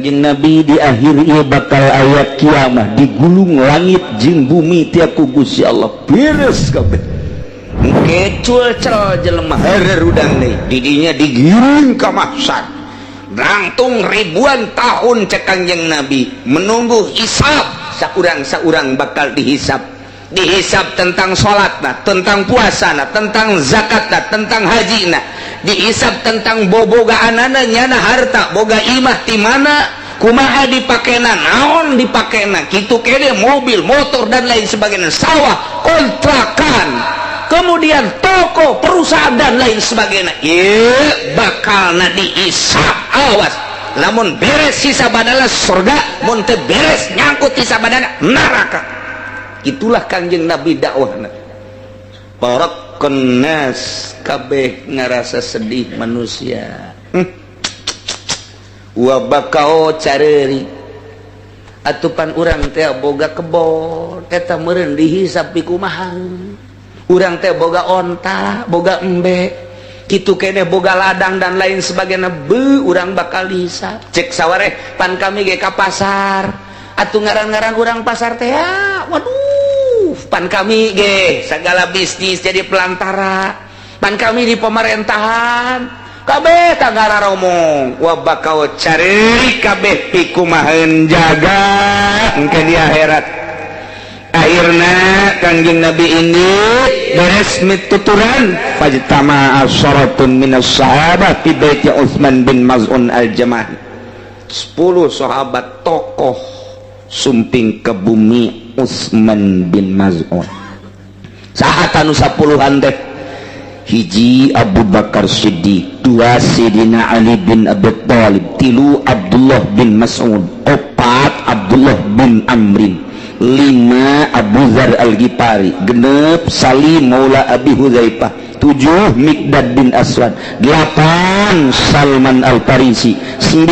Kangjeng Nabi di akhir ieu bakal ayat kiamat digulung langit jeung bumi ti ku Gusti Allah beres kabeh kecul cel jelema harerudang deui di dinya digiring ka mahsyar langtung ribuan tahun cek Kangjeng Nabi menunggu hisab saurang-saurang bakal dihisab tentang salatna, tentang puasana, tentang zakatna, tentang hajina, dihisab tentang bobogaanana nyana harta, boga imah ti mana, kumaha dipakena, naon dipakena, kitu kene mobil, motor dan lain sebagainya, sawah, kontrakan, kemudian toko, perusahaan dan lain sebagainya. Ieu bakalna dihisab. Awas, lamun beres hisabana surga, mun teu beres nyangkut hisabana neraka. Itulah Kangjeng Nabi dakwahna. Parakun nas kabeh ngarasa sedih manusia. Wa bakao careuri. Atupan urang teh boga kebon, eta meureun dihisab kumaha. Urang teh boga onta, boga embe, kitu kene boga ladang dan lain sebagainya. Urang bakal dihisab. Cek sawareh pan kami ge ka pasar. Atuh ngaran-ngaran urang pasar teh waduh pan kami ge segala bisnis jadi pelantara pan kami di pemerintahan kabeh tagara romong wa bakal cari kabeh pikumaheun jaga engke di akhirat. Akhirna Kangjeng Nabi ini beres mituturan fajtama asyaratun minas sahabat fi baiti Utsman bin Maz'un al-Jamahi 10 sahabat tokoh sumping ke bumi Utsman bin Maz'un. Saha anu 10-an teh? Hiji Abu Bakar Siddiq, 2 Sayyidina Ali bin Abi Thalib, 3 Abdullah bin Mas'ud, 4 Abdullah bin Amrin, 5 Abu Dzar Al-Ghifari, 6 Salim Maula Abi Hudzaifah, 7 Miqdad bin Aswad, 8 Salman Al-Farisi, 9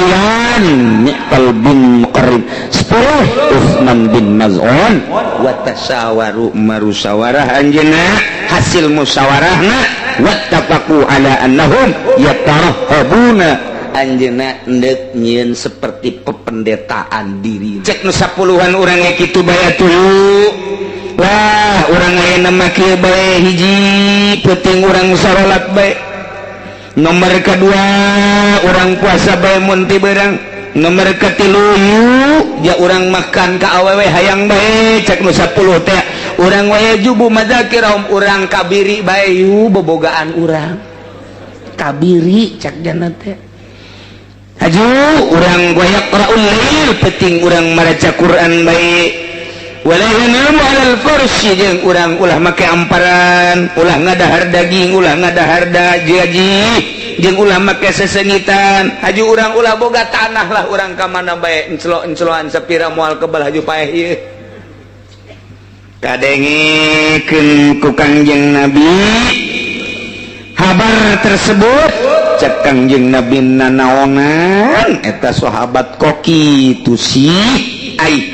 Miqdal bin Muqarrib, 10 Utsman bin Maz'un. Wa tasyawaru marusawarah anjeunna hasil musyawarahna wattafaqu ala annahum yatarahhabuna anjeunna endek nyieun seperti pependetaan diri. Cek nu 10-an urang ge kitu bae tuluy. Wah, urang ayeuna mah kieu bae hiji penting urang salat bae. Nomor kedua, urang puasa bae mun ti beurang. Nomor katilu ya urang makan ka awewe hayang bae cek nu 10 teh. Urang wae jubu madzakirahum urang kabiri bae yu bobogaan urang. Kabiri cek jana teh. Haju urang goyak qaraul lail penting urang maraca Quran bae. Walahanamu alal farsi jeung urang ulah make amparan, ulah ngadahar daging, ulah ngadahar daji, jeung ulah make sesengitan. Haju urang ulah boga tanah lah urang ka mana bae encelo-enceloan sapira moal kebal haju paeh ieu. Kadengikeun ku Kangjeng Nabi kabar tersebut cek Kangjeng Nabi nanaonan eta sahabat koki tu si ai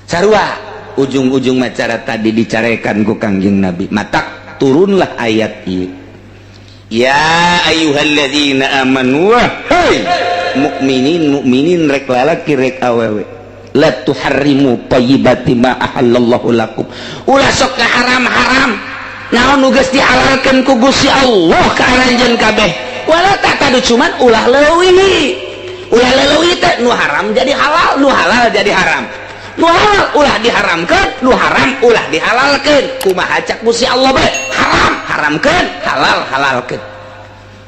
sarua ujung-ujung macara tadi dicarekan ku Kangjeng Nabi matak turunlah ayat ieu ya ayyuhalladzina amanu hai mukminin rek lalaki rek awewe la tuharrimu thayyibati ma ahallallahu lakum ulah sok haram-haram naon nu geus dihalalkeun ku Gusti Allah ka aranjeun kabeh wala takadu cuman ulah leuwih teh nu haram jadi halal, nu halal jadi haram. Nu halal ulah diharamkeun, nu haram ulah dihalalkeun. Kumaha cak Gusti Allah bae? Haram haramkeun, halal halalkeun.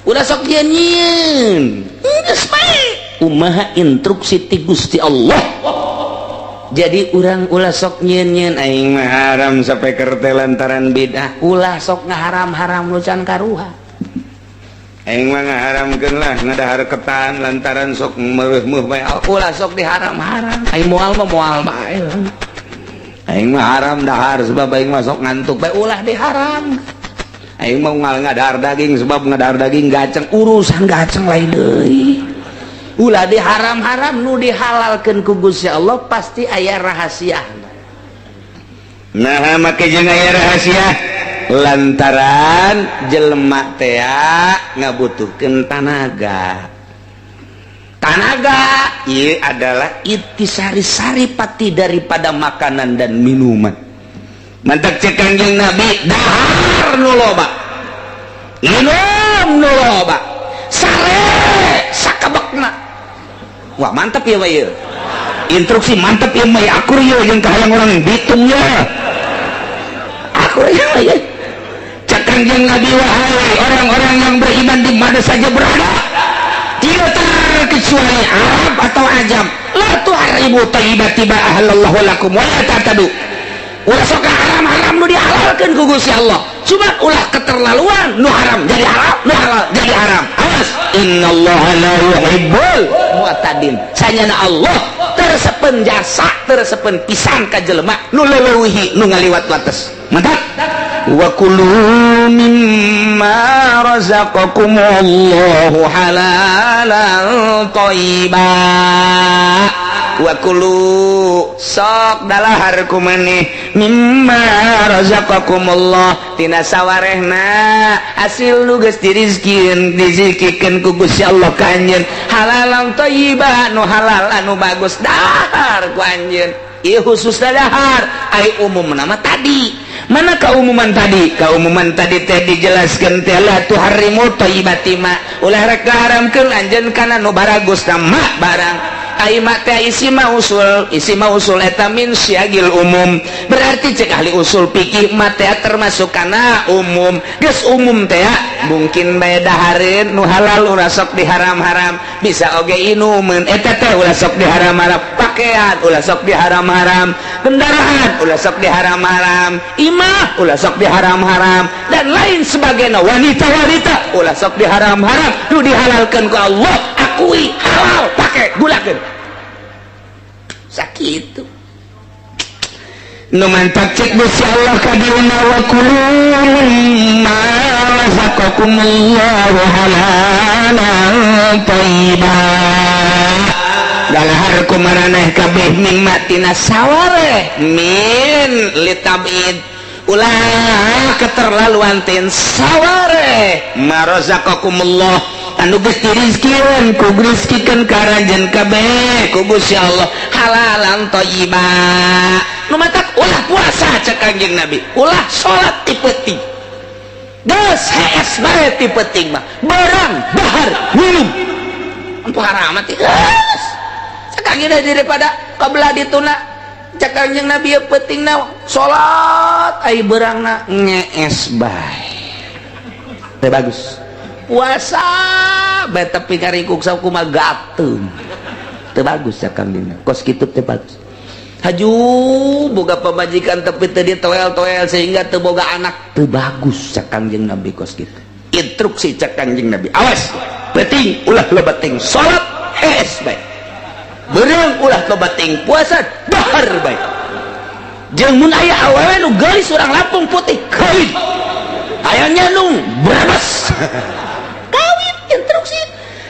Ulah sok nyieun. Geus bae. Kumaha instruksi ti Gusti Allah. Jadi urang ulah sok nyieun aing mah haram sampai kerteh lantaran bidah. Ulah sok ngaharam-haram nu can karuha. Aing mah ngaharamkeun lah ngadahar ketan lantaran sok meueuh-meuh bae ulah sok diharam-haram aing moal mah moal bae aing mah haram dahar sebab aing mah sok ngantuk bae ulah diharam aing mah moal ngadahar daging sebab ngadahar daging gaceng urusan gaceng lain deui ulah diharam-haram nu dihalalkeun ku Gusti Allah pasti aya rahasia nah make jeung aya rahasia lantaran jelema teh ngabutuhkeun tanaga managa ieu adalah intisari saripati daripada makanan dan minuman. Mantap cek Kanjeng Nabi, dahar nu loba, minum nu loba, sare sakabekna. Wah mantap ya mah ieu. Instruksi mantap ya mah akur ieu jeung kahayang orang Bitung ya. Akur ya mah ieu. Cek Kanjeng Nabi, wahai orang-orang yang beriman di mana saja berada, tidak terkecuali Arab atau Ajam, la tuharibu thayyibati ba ahlallahu lakum wa la ta'tadu. Ulah sok haram-haram nu dihalalkeun ku Gusti Allah, cuma ulah keterlaluan nu haram jadi halal, nu halal jadi haram. Awas, innallaha la yuhibbul mu'tadin. Sanyana Allah tersepen jasa, tersepen pisan ka jelema nu leuweuhi nu ngaliwat batas. Mantap. Wa kulu mimma razaqakumullahu halalan thayyiba. Wa kulu sok dalahar kumaneh mimma razaqakumullah tina sawarehna hasil nu geus dirizkikeun ku Gusti Allah ka anjeun halalan thayyiba nu halal anu bagus dahar ku anjeun. Ieu khusus dahar ai umum nama tadi. Mana keumuman tadi? Keumuman tadi teh dijelaskeun teh la tuharimu thayyibati ma ulah rek haramkeun anjeun kana nu baragus mah barang. Ai mak teh isi mausul eta min syagil umum, berarti cek ahli usul fikih mah teh termasuk kana umum. Geus umum teh mungkin bae dahareun nu halal ulah sok diharam-haram, bisa oge inumeun eta teh ulah sok diharam-haram, pakaian ulah sok diharam-haram, kendaraan ulah sok diharam-haram, imah ulah sok diharam-haram, dan lain sebagainya. Wanita-wanita ulah sok diharam-haram, nu dihalalkeun ku Allah akui halal pakai gulakeun sakitu. Nu mantap cek Gusti Allah ka dina wa kulu mimma razaqakumullahu halalan thayyiba. Dalahar kumaraneh kabeh nikmatina sawareh min litabid ulah keterlaluan tin sawareh marazaqakumullah anu geus dirizkieun ku rizkikeun ka ranjeun kabeh ku Gusti Allah halalan thayyiba. Nu mantap ulah puasa cek Kanjeng Nabi, ulah salat ti peuting, geus hees bae ti peuting mah barang dahar minum ampu haram teh geus sakangina daripada kabelah dituna cek Kanjeng Nabi ya peutingna salat ai beurangna ngees bae teh bagus. Puasa bae tapi karikuk sakumaha gateung teu bagus ya Kanjeng Nabi. Kos kitu teh bagus. Haju boga pamajikan tapi teu ditoel-toel sehingga teu boga anak teu bagus ya Kanjeng Nabi kos kitu. Instruksi cek Kanjeng Nabi, awas penting ulah loba ting salat hees bae. Beurang ulah loba ting puasa dahar bae. Jeung mun aya awewe nu geulis urang Lampung putih kawin. Ayanya nu brebes. Instruksi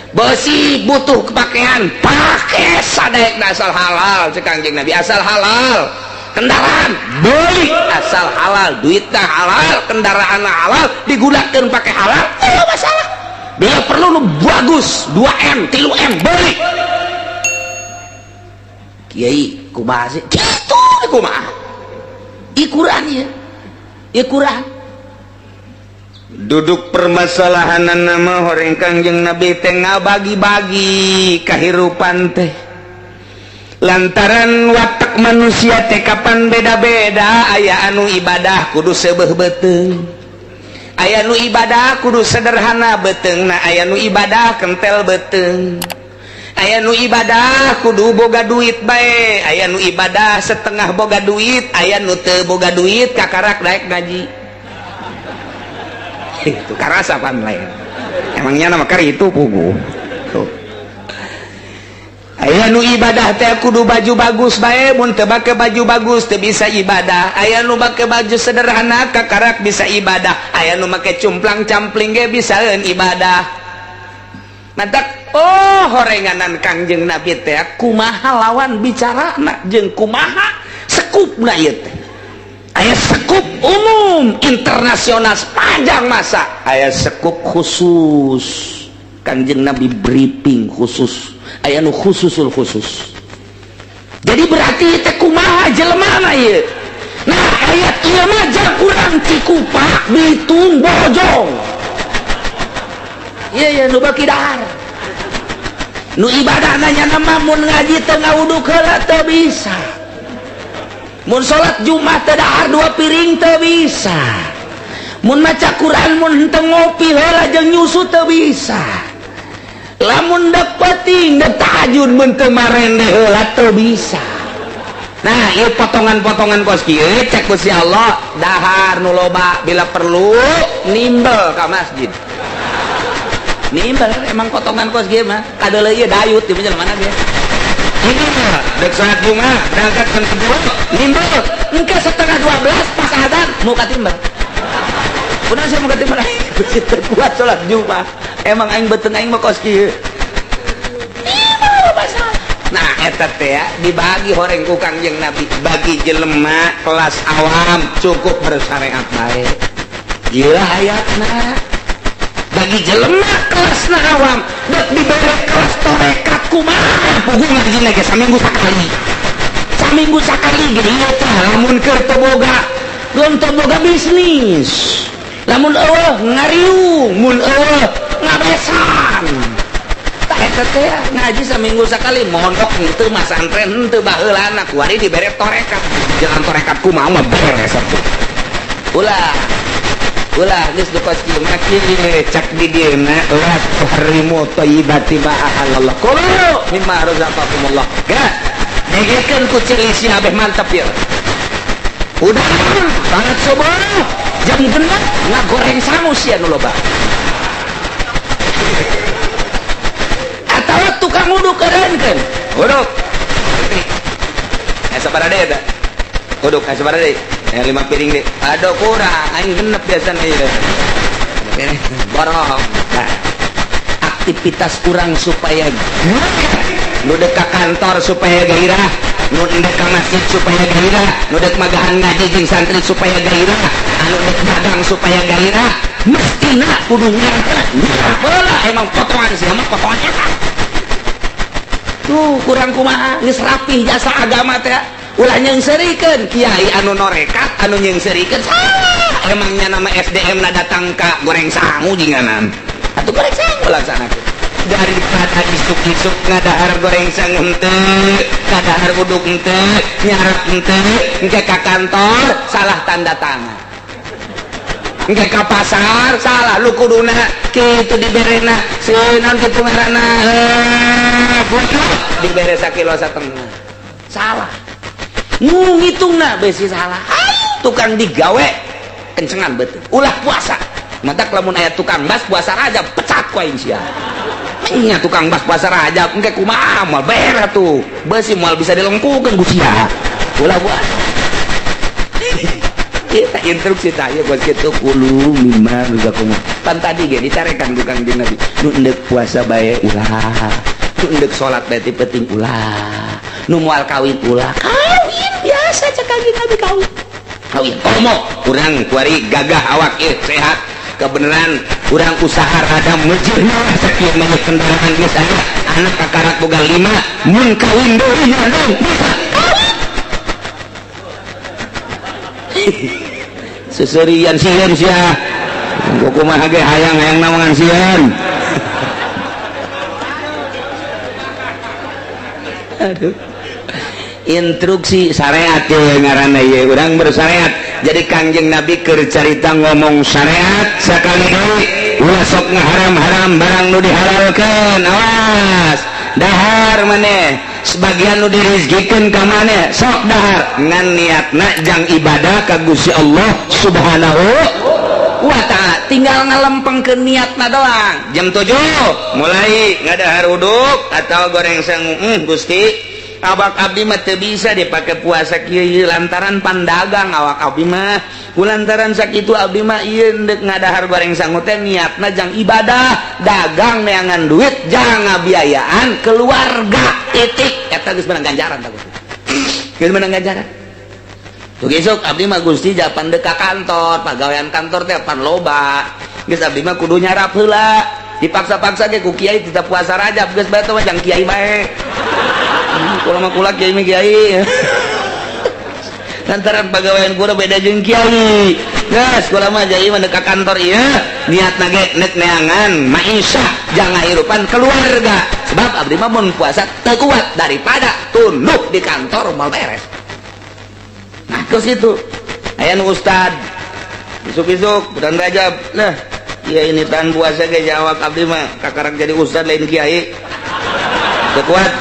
besi butuh kepakaian pakai sadek asal halal cek Kanjeng Nabi, asal halal. Kendaraan beli asal halal, duitnya halal, kendaraan halal, digunakan pakai halal, tidak masalah. Bila perlu lu bagus 2M 3M beli. Kiai kumaha sih gitu kumaha ikuran ya ikuran duduk permasalahan nama horeng Kanjeng Nabi teh ngabagi-bagi kahirupan teh lantaran watak manusia teh kapan beda-beda. Aya anu ibadah kudu seubeuh beuteung, aya nu ibadah kudu sederhana beuteungna, aya nu ibadah kentel beuteung, aya nu ibadah kudu boga duit bae, aya nu ibadah setengah boga duit, aya nu teu boga duit kakarak daek ngaji. Itu karasa pan lain emangnya nama kari itu pugu. Aya nu ibadah teh kudu baju bagus bae, mun teu make baju bagus teu bisa ibadah. Aya nu make baju sederhana kakarak bisa ibadah, aya nu make cumplang-campling ge bisaeun ibadah. Mantap. Oh horenganan Kanjeng Nabi teh kumaha lawan bicarana jeung kumaha sekupna ieu teh. Aya sekup umum internasional sepanjang masa, aya sekup khusus Kanjeng Nabi briefing khusus aya nu khususul khusus. Jadi berarti teh kumaha jelema ieu. Nah ayat ieu mah jar urang Cikupa Bitung Bojong. Iya nu baki dahar. Nu ibadahna nya mah mun ngaji teu ngawuduk heula teu bisa. Mun salat Jumat teu dahar 2 piring teu bisa. Mun maca Quran mun henteu ngopi heula jeung nyusu teu bisa. Lamun dek penting dek tahajud mun teu marende heula teu bisa. Nah ieu potongan-potongan kos kieu cek Gusti Allah dahar nu loba bila perlu nimbel ka masjid. Nimbel emang potongan kos kieu mah kadeuleu ieu dayut di mana ge. Ini mah dek salat Jumat berangkat jam 10 nimbel engke setengah 12 pas adzan mau katimbel. Kunaon saya mau katimbel begitu kuat salat Jumat. Emang aing beuteung aing mah kos kieu. Nah eta teh ya dibagi horeng ku Kangjeng Nabi bagi jelema kelas awam cukup bersyariat bae. Ieu ayatna bagi jelema kelasna awam dek dibere kelas torekat kumaha puguh ngajina ge saminggu sakali. Saminggu sakali ge ieu teh lamun keur teu boga geus teu boga bisnis. Lamun eueuh ngariung, mun eueuh ngabesan. Eta teh ngaji saminggu sakali mondok henteu masantren henteu baheulana kuari dibere torekat. Jangan torekat kumaha mah beres atuh. Ulah geus dukos kieu mah kieu cek di dieu na la tuhrimu thayyibati ma ahallallah. Qulu mimma razaqakumullah. Gas. Negekeun ku cilisi abeh mantep ieu. Udah banget subuh. Jam genep ngagoreng sangu sia nu loba. Atawa tukang uduk kerenkeun. Uduk. Sabaraha deui eta? Uduk sabaraha deui? 5 piring deui. Aduh kurang, aing genep biasana ieu. Borong. Nah, aktivitas kurang supaya nu dek ka kantor supaya gairah, nu dek ka masjid supaya gairah, nu dek magahan ngaji jeung santri supaya gairah, anu dek dagang supaya gairah, mestina kudu ngarana. Heula emang potongan sih mah potongan eta. Tuh kurang kumaha geus rapih jasa agama teh. Ulah nyeungseurikeun kiai anu norekat anu nyeungseurikeun salah. Emangnya nama SDM na datang ka goreng sangu jinganan. Atuh goreng sangu laksanakeun. Daripada isuk-isuk ngadahar goreng sangu henteu, kadahar uduk henteu, nyarep henteu, engke ka kantor salah tanda tangan. Engke ka pasar salah lu kuduna kitu diberena seueun kitu ngaranna dibere sakilo satengah. Salah. Nu ngitungna besi salah. Tukang digawe kencengan betul. Ulah puasa. Matak lamun aya tukang bas puasa Rajab pecat ku aing sia. Nya tukang bas puasa Rajab engke kumaha moal beer atuh. Besi moal bisa dilengkukeun ku sia. Ulah puasa. Kita instruksi tanya buat kita kulu mimma razaqakumullah. Pan tadi ge ditarekan tukang di Nabi. Nu endek puasa bae ulah. Nu endek salat bae penting ulah. Nu moal kawin ulah. Kawin biasa cek Kangjeng Nabi kawin. Kawin komo urang kuari gagah awak ieu sehat. Kebenaran urang usaha rada mejirna sakieu mah kendaraan geus aya anak kakarak boga 5 mun kawin deui nya dong bisa. Seserian sieun sia. Kumaha ge hayang-hayang nawangan sieun. Aduh. Instruksi syariat ye ngaranna ye urang bersyariat. Jadi Kangjeng Nabi keur carita ngomong syariat sakali deui ulah sok ngaharam-haram barang nu dihalalkeun. Awas. Dahar maneh sebagian nu direzekikeun ka maneh sok dahar ngan niatna jang ibadah ka Gusti Allah Subhanahu wa ta'ala. Tinggal ngalempengkeun niatna doang. Jam 7 mulai ngadahar uduk atau goreng sangu. Gusti awak abdi mah teu bisa dipake puasa kieu lantaran pandagang awak abdi mah kulantaran sakitu abdi mah ieu endek ngadahar goreng sangu teh niatna jang ibadah dagang neangan duit jang ngabiayaan keluarga titik eta geus menang ganjaran ta Gusti geus menang ganjaran tuh besok abdi mah Gusti japan dek ka kantor pagawean kantor teh pan loba geus abdi mah kudu nyarap heula dipaksa-paksa ke ku kiai tidak puasa Rajab geus bae teh jang kiai bae. Kula mah kula kiai mah kiai. Lantaran pagawean kula beda jeung kiai. Geus kula mah jai mah ka kantor ieu niatna ge nek neangan maisha jang ngahirupan keluarga. Sebab abdi mah mun puasa teu kuat daripada tunduk di kantor moal beres. Nah, terus itu aya nu ustad isuk-isuk bulan Rajab. Nah, kiai ini tahan puasa ge jawab abdi mah kakarek jadi ustad lain kiai. Teu kuat.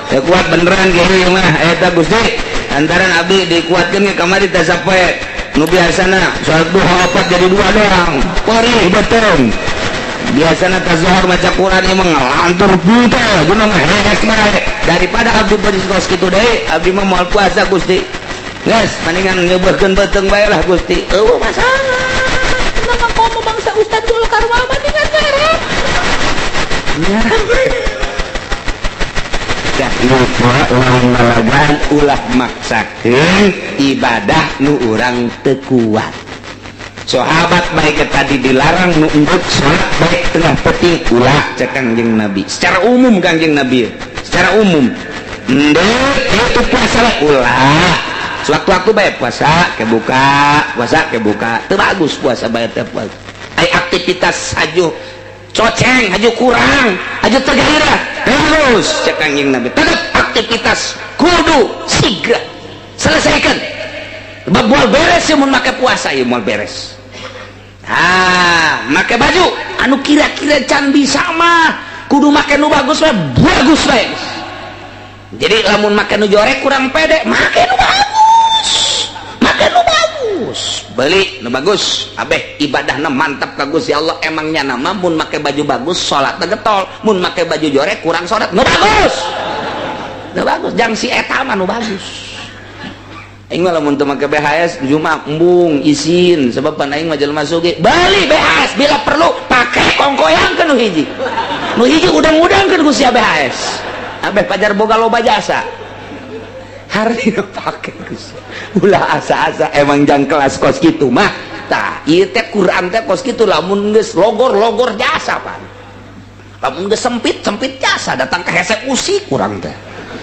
Teu kuat beneran kiai mah eta Gusti. Antaran abdi dikuatkeun ge kamari teh sapoe nu biasana salat duha 4 jadi 2 doang. Pori beteng. Biasana tazuhur maca Quran emang ngelantur pintu gunung heres bae daripada abdi beres kitu deui abdi mah moal puasa Gusti. Geus mendingan nyeubeurkeun beteng bae lah Gusti. Eueuh masalah. Mangka komo bangsa Ustaz Zulkar mah mendingan beres. Dah lupa lawan ngalagan ulah maksakeun ibadah nu urang teu kuat. Sahabat baik tadi dilarang nu embut salat baik tengah penting ulah cek Kangjeng Nabi. Secara umum Kangjeng Nabi, secara umum. Endeu itu puasa ulah. Sewaktu-waktu bae puasa ke buka. Teu bagus puasa bae teh puasa. Ai aktivitas aju coceng, aju kurang, aju tergairah. Terus cek Kangjeng Nabi. Tetap aktivitas kudu siga selesaikan. Sebab moal beres mun make puasa ieu moal beres. Make baju anu kira-kira can bisa mah kudu make nu bagus wae. Jadi lamun make nu jorek kurang pede, make nu bagus. Beli nu bagus, abeh ibadahna mantap ka Gusti Allah. Emangnya nama mun make baju bagus salatna getol, mun make baju jorek kurang salat nu bagus. Nu bagus jang si eta mah nu bagus. Aing mah lamun teu make BHS Jumat embung izin sebab pan aing mah jelema sugih bali BHS bila perlu pake kongkoyangkeun nu hiji. Nu hiji udang-udangkeun ku sia BHS. Abeh pajar boga loba jasa. Harina pake ku sia. Ulah asa-asa emang jang kelas kos kitu mah. Tah, ieu teh Quran teh kos kitu lamun geus logor jasa pan. Lamun geus sempit jasa datang ke hese usik kurang teh.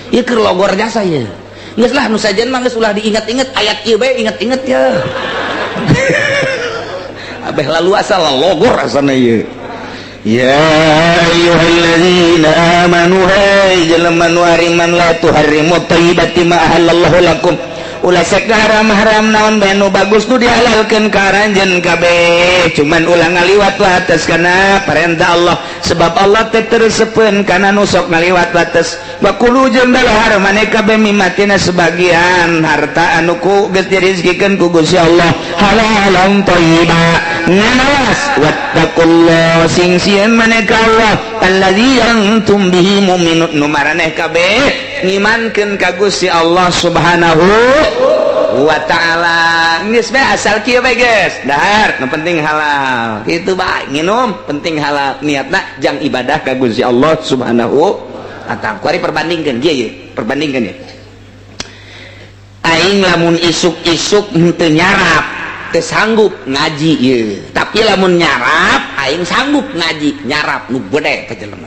Ieu keur logor jasa ieu. Geus lah nu sajen mah geus ulah diinget-inget ayat ieu bae inget-inget ya. Abeh lalu asal logor asana ieu. Ya ayyuhalladzina amanu hai jelema nu hariman la tuharrimu thayyibati ma ahallallahu lakum. Ulah sek haram-haram naon bae nu bagus nu dihalalkeun ka aranjeun kabeh. Cuman ulah ngaliwat batas kana perintah Allah sebab Allah teh teureuseupeun kana nu sok ngaliwat batas. Wa kulu jeung dalahar maneh kabeh mimatina sebagian harta anu ku geus dirizkikeun ku Gusti Allah halalan thayyiba. Nganawas wattaqullah sing sieun maneh ka Allah allazi antum bihi mu'minun nu maraneh kabeh ngimankeun ka Gusti Allah Subhanahu wa ta'ala. Geus bae asal kieu bae geus. Dahar nu penting halal. Kitu bae nginum penting halal. Niatna jang ibadah ka Gusti Allah Subhanahu wa ta'ala. Kuari perbandingkeun ieu perbandingkeun ieu. Aing lamun isuk-isuk henteu nyarap teu sanggup ngaji ieu. Tapi lamun nyarap aing sanggup ngaji. Nyarap nu gede teh jelema.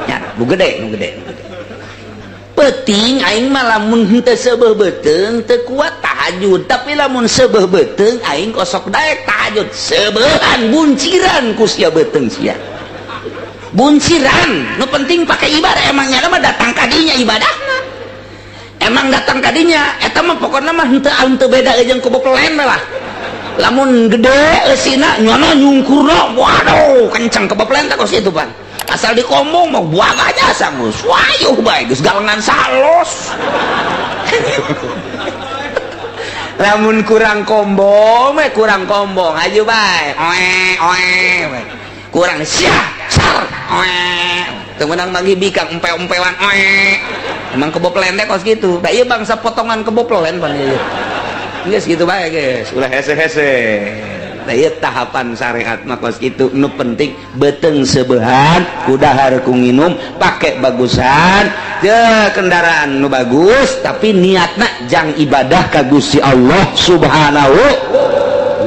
Nyarap nu gede. Penting aing mah lamun henteu seubeuh beuteung teu kuat tahajud, tapi lamun seubeuh beuteung aing kosok daek tahajud. Seubeuhan bunciran ku sia beuteung sia. Bunciran, nu penting pakai ibadah emangnya mah datang kadinya ibadahna. Emang datang kadinya eta mah pokona mah henteu beda jeung keboplen lah. Lamun gede eusina nyono nyungkurna waduh kencang keboplen teh kos itu pan. Asal dikombong mau buang aja sangus wayuh bae geus galengan salos. Lamun kurang kombong aju bae oe kurang sia sar oe teu meunang bagi bikang empe-empewan oe. Emang keboplen teh kos kitu da ieu bangsa potongan keboplen pan ieu geus kitu bae geus ulah hese-hese. Ieu tahapan syariat mah kos kitu nu penting beuteung seubeuhan kudahar ku nginum pake bagusan teu kendaraan nu bagus tapi niatna jang ibadah ka Gusti Allah Subhanahu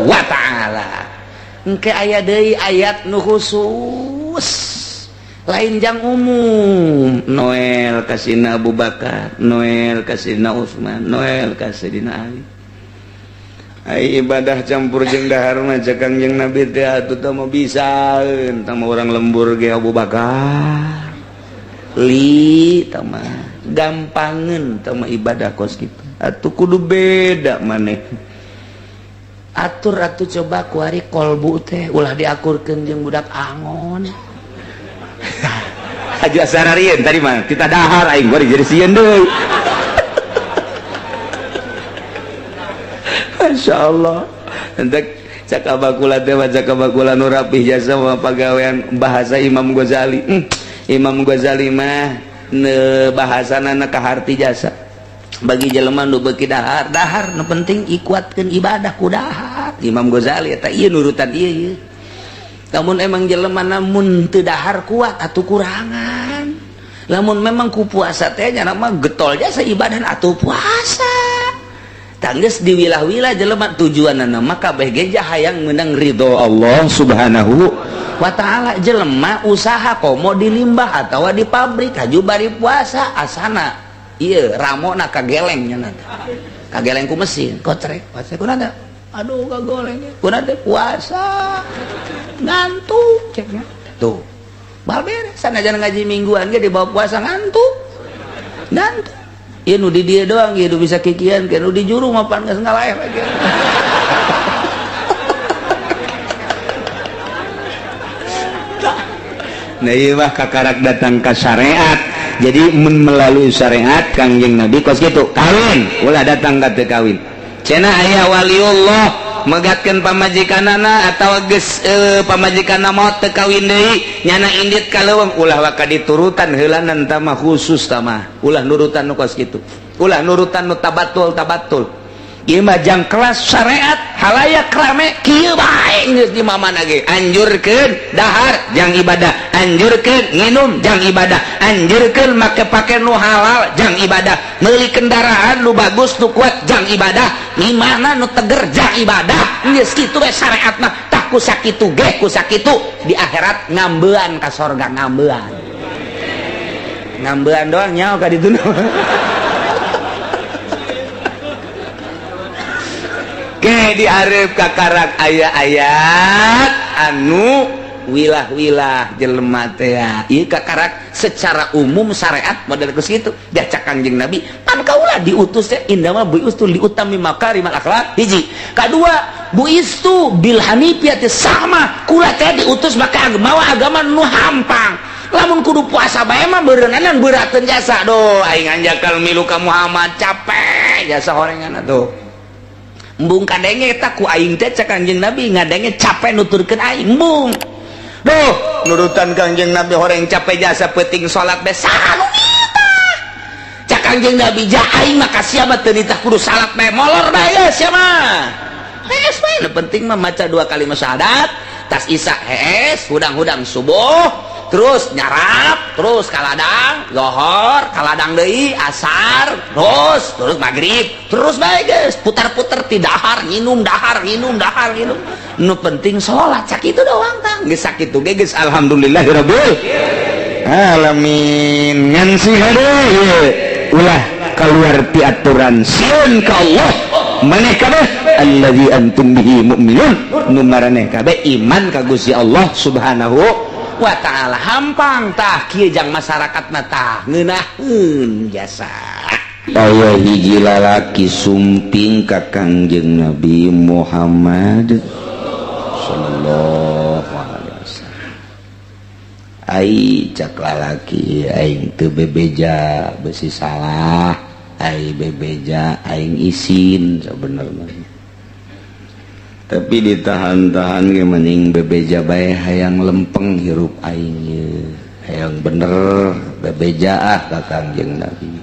wa ta'ala. engke aya deui ayat nu khusus lain jang umum. Noel kasina Abu Bakar, Noel kasina Utsman, Noel kasina Ali. Ai ibadah campur jeung dahar mah cek Kangjeng Nabi teh atuh teh mah bisaeun tah urang lembur ge Abu Bakar. Li tah mah gampangeun tah mah ibadah kos kitu. Atuh kudu beda maneh. Atur atuh coba kuari kolbu teh ulah diakurkeun jeung budak angon. Haji asararieun tadi mah kita dahar aing bari jadi sieun deui. Masyaallah. Entek cakabakula teh baca kabakula nu rapih jasa mah pagawean bahasa Imam Ghazali. Imam Ghazali mah bahasana na kaharti jasa. Bagi jelema nu beuki dahar, dahar nu penting ikuatkeun ibadah ku dahar. Imam Ghazali eta ieu nurutan ieu. Lamun emang jelema namun teu dahar kuat atuh kurangan. Lamun memang ku puasa teh nya mah getol jasa ibadah atuh puasa. Tanggeus diwilah-wilah jelema tujuanna mah kabeh ge hayang meunang ridho Allah Subhanahu wa taala. Jelema usaha komo di limbah atawa di pabrik haju bari puasa asana ieu ramona kageleng nya kageleng ku mesin kotrek puasa kunaon aduh kagoleng kunaon teh puasa ngantuk ceknya tuh bal beres sanajan ngaji mingguan ge di bawah puasa ngantuk ieu nu di dieu doang ieu nu bisa kikian ke nu di juru mah pan geus ngalaeh lagi. Nah ieu mah kakarak datang ka syariat. Jadi melalui syariat Kangjeng Nabi kos kitu kawin ulah datang ka teu kawin. Cenah aya waliullah megatkeun pamajikanana atawa geus pamajikanna maot teu kawin deui nyana indit ka leuweung ulah waka diturutan heulanan tah mah khusus tah mah ulah nurutan nu kos kitu ulah nurutan nu tabatul ieu mah jang kelas syariat halayak rame kieu bae geus di mamana ge anjurkeun dahar jang ibadah anjurkeun nginum jang ibadah anjurkeun make pake nu halal jang ibadah meuli kendaraan nu bagus nu kuat jang ibadah ngimana nu teger jang ibadah geus kitu we syariat mah tah ku sakitu ge ku sakitu di akhirat ngambeuan ka sorga ngambeuan doang nyaho ka ditu. Ke diarep kakarak ayat-ayat anu wilah-wilah jelema teh ieu kakarak secara umum syariat model geus kitu diacak Kangjeng Nabi pan kaula diutus teh indama buistu liutami makarimal akhlak hiji kadua buistu bil hanifiyati sama kula teh diutus make agama nu hampang lamun kudu puasa bae mah beureunanan beurateun jasa doh aing anjakal milu ka Muhammad capek jasa horengan tuh embung kadenge eta ku aing teh cak Kangjeng Nabi ngadenge capek nuturkeun aing embung duh nurutan Kangjeng Nabi horeng capek jasa penting salat be sanu kita cak Kangjeng Nabi ja aing mah ka sia mah teu nitah kudu salat bae molor bae geus sia mah hees bae nu penting mah maca 2 kalimat syahadat tas isya hees hudang-hudang subuh terus nyarap terus kaladang zohor kaladang deui asar terus maghrib terus bae geus putar-putar ti dahar nginum nu penting salat sakitu doang tang geus sakitu ge geus alhamdulillahirabbil alamin ngan si hade ulah keluar ti aturan sieun ka Allah maneh kabeh allazi antum bihi mu'minun nu maraneh kabeh iman ka Gusti Allah Subhanahu wa ta'ala hampang tah kieu jang masyarakat na tah ngeunaheun jasa aya hiji lalaki sumping ka Kangjeng Nabi Muhammad sallallahu alaihi wasallam ai cak lalaki aing teu bebeja beusi salah ai bebeja aing isin sabenerna tapi ditahan-tahan ge mending bebeja bae hayang lempeng hirup aing hayang bener bebeja ka Kangjeng Nabi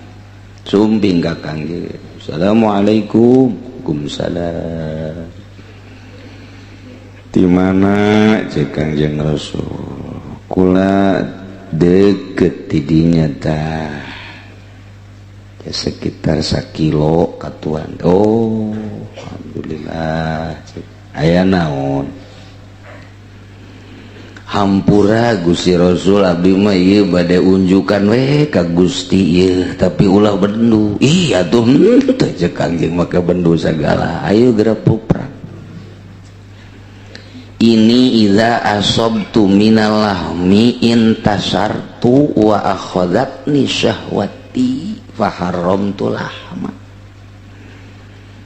sumping ka Kangjeng assalamualaikum waalaikumsalam di mana cek Kangjeng Rasul kula deket di dinya tah ya sekitar 1 kilo katuan oh alhamdulillah aya naon hampura Gusti Rasul abdi mah ieu bade unjukan we ka Gusti ieu tapi ulah bendu. Ih atuh teu cek Kangjeng mah bendu sagala. Ayo gerepuk perang. Ini idza asabtu minal lahmi intasartu wa akhadatni syahwati fa haramtu lahma.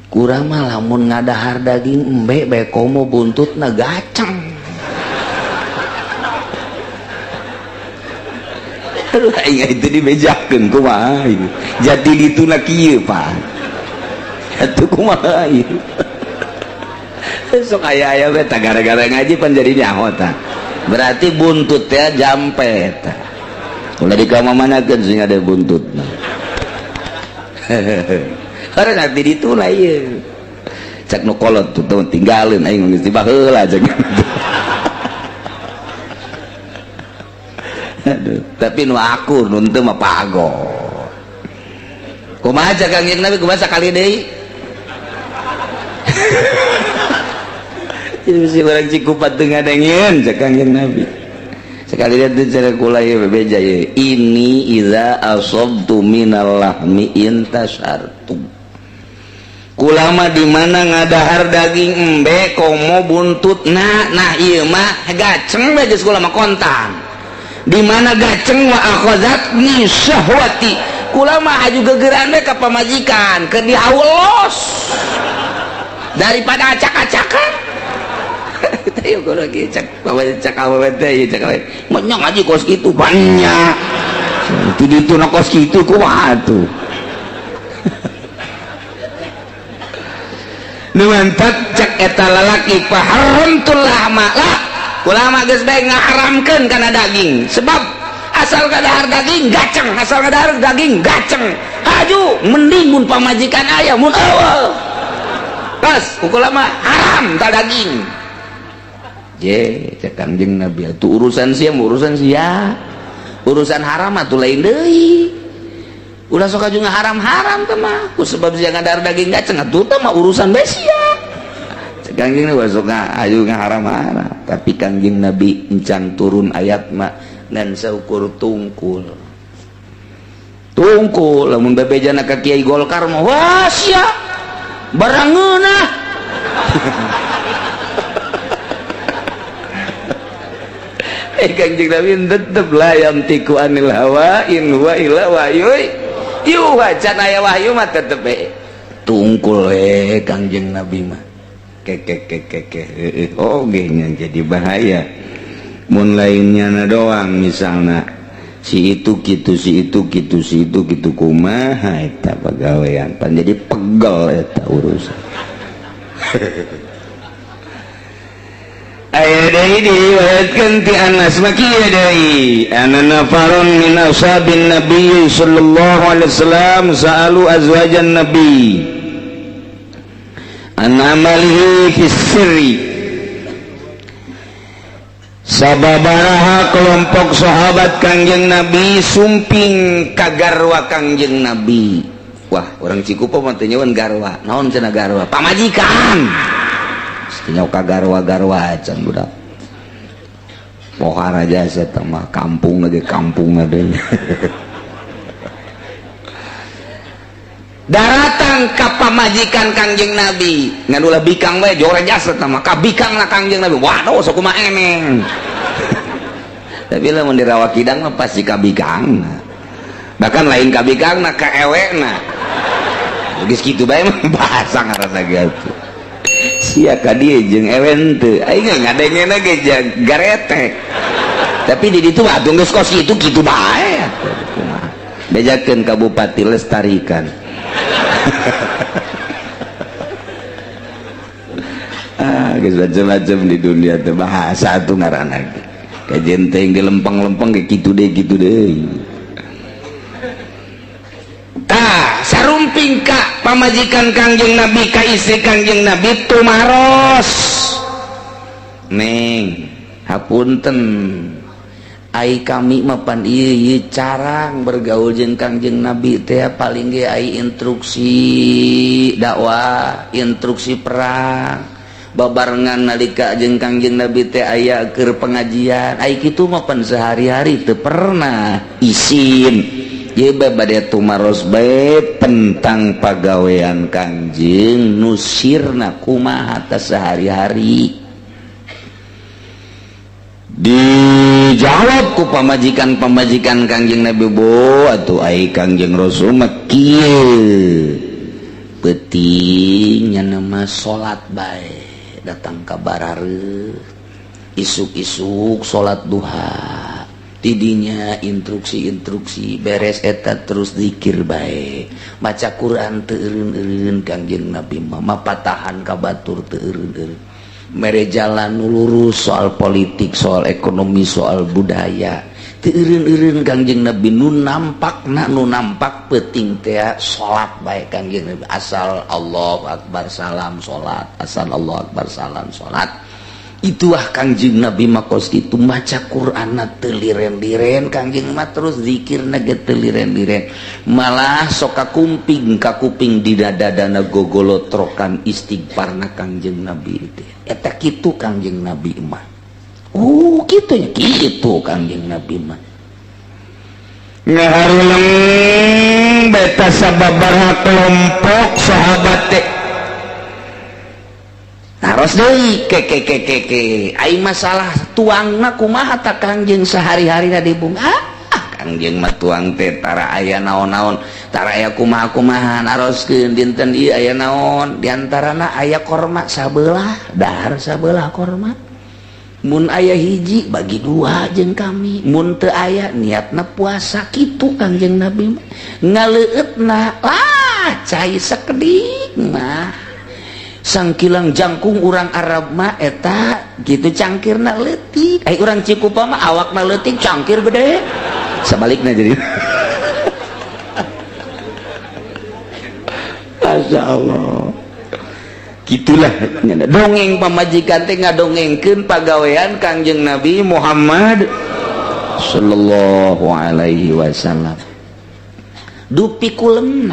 Kurang mah lamun ngadahar daging embe bae komo buntutna gaceng. Aduh aing itu dibejakeun kumaha ieu. Jadi dituna kieu Pak. Atuh kumaha ieu. Sok aya-aya we tah gara-gara ngaji pan jadi nyaho tah. Berarti buntut teh jampe tah. Ulah dikamamanakeun sing ada buntutna. Karena nanti dituna ieu. Cak nu kolot tuh tinggalin aing geus tibah heula cak. Aduh, tapi nu akur nu teu mah pagod. Kumaha cak Kangjeng Nabi kumaha sakali deui? Si barang cikupat teu ngadengieun cak Kangjeng Nabi. Sekali dia teu cara kula ieu bebeja ieu. Ini idza asabtu minal lahmi intasartu. Kula mah di mana ngadahar daging embe komo buntutna. Nah ieu mah gaceng we geus kula mah kontan. Di mana gaceng wa akhazatni syahwati. Kula mah aju gegeran we ka pamajikan keur diaulos. Daripada acak-acakan. Ayo kula lagi cak awewe teh cak awewe. Menyak aja kos kitu banyak. Ti ditu na kos kitu kumaha atuh. Nu mantap cak eta lalaki paharamtul lahma lah. Kula mah geus bae ngaharamkeun kana daging. Sebab asal kadahar daging gaceng, asal kadahar daging gaceng. Haju mending mun pamajikan aya mun eueuh. Pas kula mah haram ta daging. Je cek Kangjeng Nabi atuh urusan sia urusan haram atuh lain deui. Ulah sok aju ngaharam-haram teh mah. Ku sebab sia ngadahar daging gaceng atuh teh mah urusan bae sia. Cek Kangjeng Nabi sok aju ngaharam-haram. Tapi Kangjeng Nabi encan turun ayat mah dan saukur tungkul. Tungkul lamun bebejana ka Kiai Golkar mah wah sia barangeunah. Kangjeng Nabi tetep layam tiku anil hawa in wa ila wahyui yuha can aya wahyu mah tetep tungkul Kangjeng Nabi mah oge nya jadi bahaya mun lainnya na doang misalna si itu kitu si itu kitu si itu kitu kumaha eta pagawean pan jadi pegel eta urusan. Aya deui diriwayatkeun ti Anas mah kieu deui anna nafarun min ashabin nabiy sallallahu alaihi wasallam sa'alu azwajan nabi an amalihi fis sirri. Sababaraha kelompok sahabat Kangjeng Nabi sumping ka garwa Kangjeng Nabi. Wah orang Cikupa mah teu nyawan garwa naon cenah garwa pamajikan. Nyawa kagarwa-garwa can budak pohar aja saya mah kampung lagi kampung ada daratan ka pamajikan Kangjeng Nabi ngan ulah bikang we jore jasa mah ka bikang na Kangjeng Nabi waduh sok kumaha eneng. Tapi lamun dirawak kidang mah pasti ka bikang bahkan lain ka bikang na ka ewena geus kitu bae mah bahasa ngarana gitu. Sia ka dieu jeung ewen teu aing ngadengena ge garetek tapi di ditu atuh geus kos kitu bae bejakeun ka bupati lestarikan. Geus macam-macam di dunia teh bahasa atuh ngaranna ge kajen teh di lempeng-lempeng ge kitu deui tah sarumping ka pamajikan Kangjeng Nabi ka istri Kangjeng Nabi tumaros neng hapunten ai kami mah pan ieu carang bergaul jeung Kangjeng Nabi teh paling ge ai instruksi dakwah instruksi perang babarengan nalika jeung Kangjeng Nabi teh aya keur pengajian ai kitu mah pan sehari-hari teu pernah isin ye bade tumaros bae tentang pagawean Kangjeng nusirna kumaha teh sehari-hari. Dijawab ku pamajikan-pamajikan Kangjeng Nabi, bo atuh ai Kangjeng Rasul mah kieu penting nama salat bae datang ka barareuh isuk-isuk salat duha tidinya instruksi-instruksi beres eta terus zikir bae maca Quran teu eureun-eureun Kangjeng Nabi mah mapatahan ka batur teu eureun-eureun mere jalan lurus soal politik soal ekonomi soal budaya teu eureun-eureun Kangjeng Nabi nu nampak penting teh salat bae Kangjeng Nabi asal Allahu Akbar salam salat asal Allahu Akbar salam salat itulah Kangjeng Nabi makos kitu maca Qur'anna teu liren-liren Kangjeng mah terus zikirna ge teu liren-liren malah sok kakumping didadadana gogolotrokan istighfarna Kangjeng Nabi teh eta kitu Kangjeng Nabi mah kitu nya kitu Kangjeng Nabi mah ngaharuleng beta sababaraha kelompok sahabat teh harus deui ke ai masalah tuangna kumaha ta Kangjeng sehari-harina dibunga Kangjeng mah tuang teh tara aya naon-naon tara aya kumaha-kumahan aroskeun dinten ieu aya naon diantarana aya korma sabelah dahar sabelah korma mun aya hiji bagi dua jeung kami mun teu aya niatna puasa kitu Kangjeng Nabi ngaleueutna cai sakedik mah sangkilang jangkung urang Arab mah eta gitu cangkirna leutik ai urang Cikupa mah awakna leutik cangkir gede sabalikna jadi Masya Allah gitulah dongeng pamajikan teh ngadongengkeun pagawean Kangjeng Nabi Muhammad sallallahu alaihi wasallam dupi kulem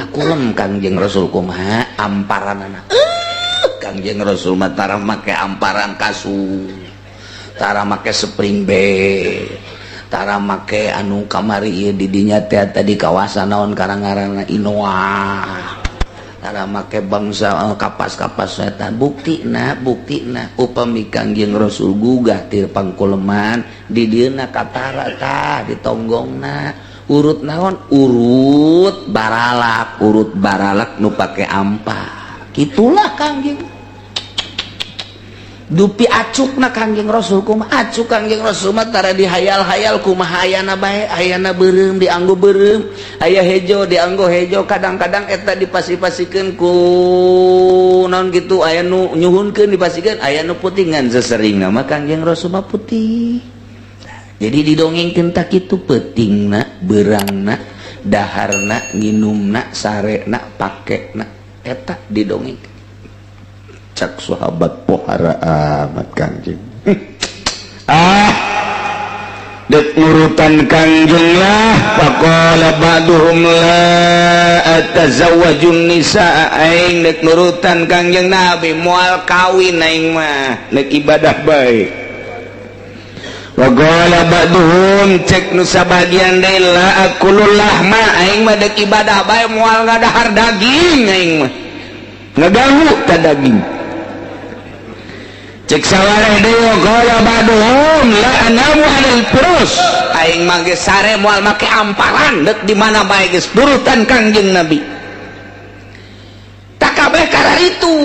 Kangjeng Rasul kumaha amparanana Kangjeng Rasul mah tara make amparan kasur tara make spring bed tara make anu kamari ieu di dinya teh tadi kawasan naon karangaranna Inoa tara make bangsa kapas-kapas setan buktina upami Kangjeng Rasul gugah ti pangkuleman di dieuna katara tah di tonggongna urut naon urut baralak nu pake ampa gitulah Kangjeng dupi acukna Kangjeng Rasul kumaha acuk Kangjeng Rasul mah tara dihayal-hayal kumaha ayana bae ayana beureum dianggo beureum aya hejo dianggo hejo kadang-kadang eta dipasi-pasikeun ku naon kitu aya nu nyuhunkeun dipasikeun aya nu putih ngan seseringna mah Kangjeng Rasul mah putih jadi didongengkeun tak kitu peutingna beurangna daharna nginumna sarena pakena eta didongengkeun cak sahabat pohara amat Kangjeng dek urutan Kangjeng lah faqala ba'duhum la atazawwajun nisaa aing dek nurutan Kangjeng Nabi moal kawin aing mah dek ibadah bae waqala ba'duhum cek nu sabagian deui la akulul lahma aing mah dek ibadah bae moal ngadahar daging aing mah ngaganggu ka daging cek sawareh deui qala baduhum la anamu alal firus aing mah geus sare moal make amparan deuk di mana bae geus nurutan Kangjeng Nabi tak kabeh karena itu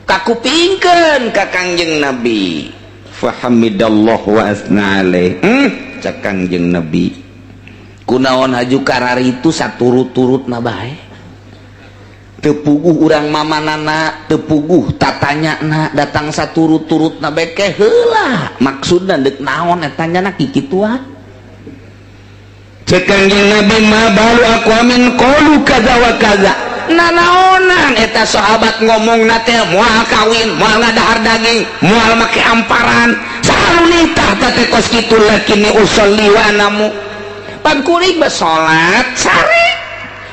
kakupingkeun ka Kangjeng Nabi fahamidallahu wa asna alaih cek Kangjeng Nabi kunaon haju karar itu saturut-turutna bae tepuguh urang mamanana tepuguh tatanyana datang saturut-turutna beke heula maksudna deuk naon eta nyana kikituan cek Kangjeng Nabi ma balu aku amin qalu kaza wa kaza nanaonan eta sahabat ngomongna teh moal kawin moal ngadahar daging moal make amparan salunita teh kos kitu lakini usolli wa anamu pangkuring salat sare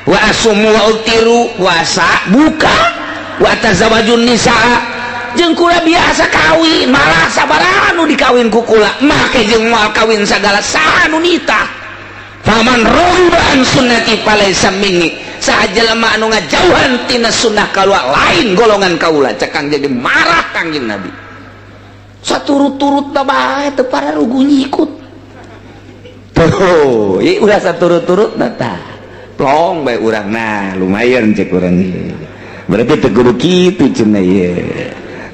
wa asumu wa utiru puasa buka wa tazawajun nisaa jeung kula biasa kawin malah sabaraha nu dikawin ku kula make jeung moal kawin sagala saha nu nitah faman raghiba an sunnati falaysa minni saha jelema anu ngajauhan tina sunnah kaluar lain golongan kaula cek Kangjeng marah Kangjeng Nabi saturut-turut bae teu pararugu nyikut tuh ieu ulah saturut-turut tah plong bae urang nah lumayan cek urang ieu berarti teu kudu kitu cenah ieu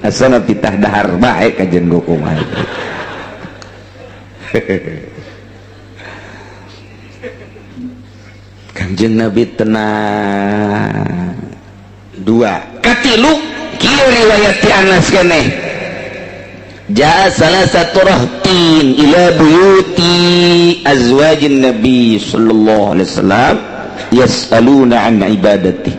asana pitah dahar bae kajen gokumaha Kanjeng Nabi tenang dua katilu kieu riwayat ti Anas keneh jaa salah satu rahtin ila buyuti azwajin Nabi sallallahu alaihi wasallam yas'aluna an ibadati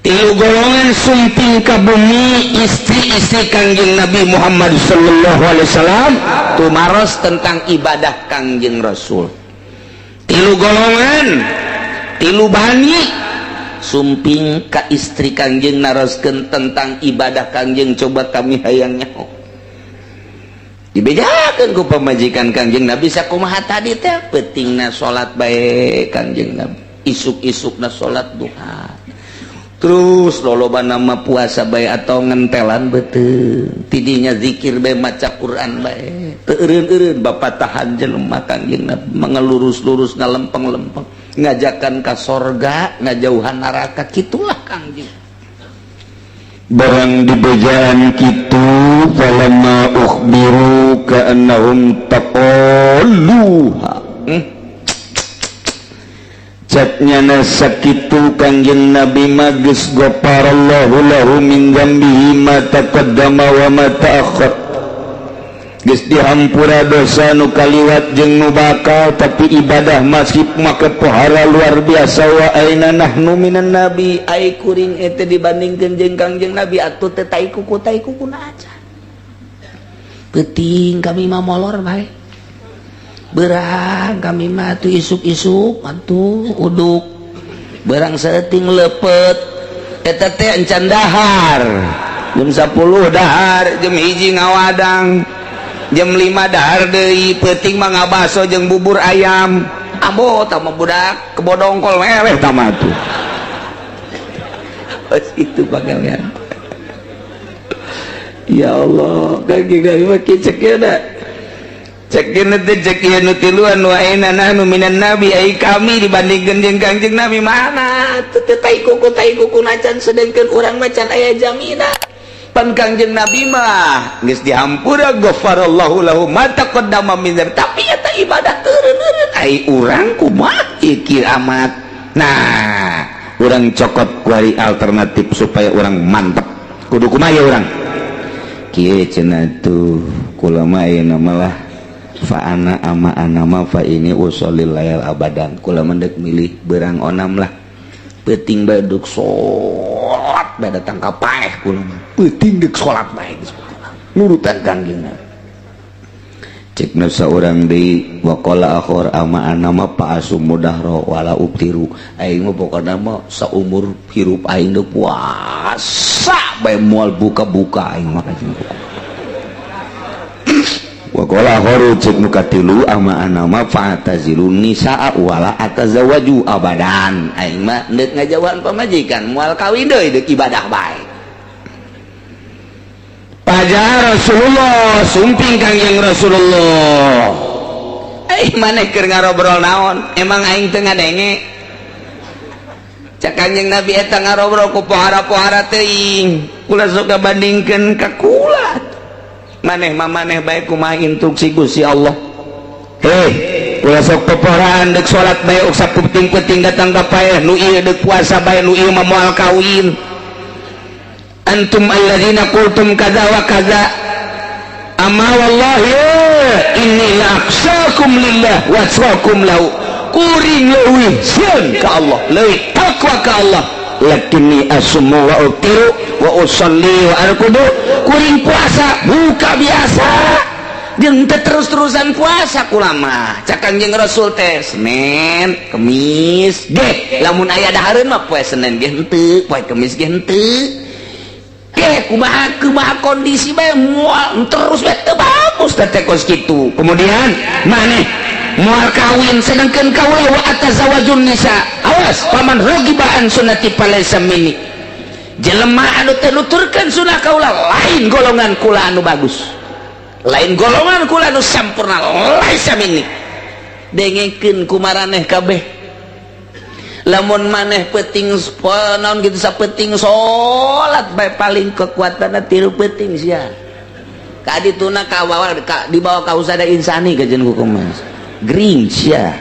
tilu golongan sumping ka bumi istri-istri Kanjeng Nabi Muhammad sallallahu alaihi wasallam tumaros tentang ibadah Kanjeng Rasul tilu golongan tilu bani sumping ka istri Kanjeng naroskeun tentang ibadah Kanjeng coba kami hayang nyaho dibedakeun ku pamajikan Kanjeng Nabi sakumaha tadi teh pentingna salat bae Kanjeng Nabi isuk-isukna salat duha terus lolobana mah puasa bae atau ngentelan beuteuh tidinya zikir bae maca Quran bae teu eureun-eureun bapatahan jelema Kanjeng Nabi mangelurus-lurus ngalempeng-lempeng ngajakan ka sorga ngajauhan neraka kitulah Kanjeng barang dibejaan kitu falamma ukhbiru ka'annahum taqalluha catnyana sakitu Kanjeng Nabi magis ghafarallahu lahu min dzambihi ma taqaddama wa ma ta'akhkhar geus dihampura dosa nu kaliwat jeung nu bakal tapi ibadah masih make pohara luar biasa wa aina nahnu minan nabi ai kuring eta dibandingkeun jeung Kanjeng Nabi atuh teh tai kuku na aja penting kami mah molor bae berang kami mah tuh isuk-isuk atuh uduk berang saeuting lepet eta teh encan dahar jam 10 dahar jam 1 ngawadang jam 5 dahar deui peuting mah ngabaso jeung bubur ayam abo tah mah budak kebodongkol meleh tah mah tuh pas itu pagawean ya Allah Kanjeng Nabi mah kicek ya da cek ieu nu tiluan wa aina nahnu minan nabi ai kami dibandingkeun jeung Kanjeng Nabi mana teu tai kuku nacan sedengkeun urang mah can aya jamina pan Kanjeng Nabi mah geus dihampura ghafarallahu lahu ma taqaddama min dzambi tapi eta ibadah teureun-eureun ai urang kumaha ieu amat nah urang cokot kuari alternatif supaya urang mantep kudu kumaha urang kieu cenah tuh kula mah ayeuna malah fa ana ama anama fa ini usallil layal abadan kula mendek milih berang onam lah penting bae duk salat bae datang ka paeh kula mah penting duk salat bae nurutan Kanjeng Nabi cekna saurang deui wa qala akhir ama anama pa asumudahra wala ubtiru aing mah pokona mah saumur hirup aing teu puasa bae moal buka-buka aing mah wa qala akharu cek nu katilu ama anama fa'tazilun nisaa wala atazawaju abadan aing mah deuk ngajauhan pamajikan moal kawin deui deuk ibadah bae pajar Rasulullah sumping Kanjeng Rasulullah maneh keur ngarobrol naon emang aing teu ngadenge cak Kanjeng Nabi eta ngarobrol ku pohara-pohara teuing kula sok kabandingkeun ka kula maneh mah maneh bae kumaha instruksi Gusti Allah kula sok poporaan deuk salat bae usah penting-penting datang ka paeh nu ieu deuk puasa bae nu ieu mah moal kawin antum alladzina qultum kadza wa kadza amma wallahi inni la akhshakum lillah wa atqakum lahu kuring leuwih sieun ka Allah leuwih takwa ka Allah lakinni asmu wa utiru wa usalli wa arkudu kuring puasa buka biasa jeung teu terus-terusan puasa kula mah cak Kanjeng Rasul teh Senin Kemis ge lamun aya dahareun mah poe Senin ge henteu poe Kemis ge henteu kumaha kondisi bae moal terus teu bagus teh kos kitu. Kemudian maneh moal kawin sedangkeun kaula wa atazawajun nisa. Awas paman ragiba an sunnati falaysa minni. Jelema anu teu nuturkeun sunah kaula lain golongan kula anu bagus. Lain golongan kula anu sampurna laisa minni. Dengekeun kumaraneh kabeh. Lamun maneh peuting naon gitu sapeting salat bae paling kekuatanna 3 peuting sia. Ka dituna kawawal dibawa ka usada insani kajen hukum Mas. Gering sia.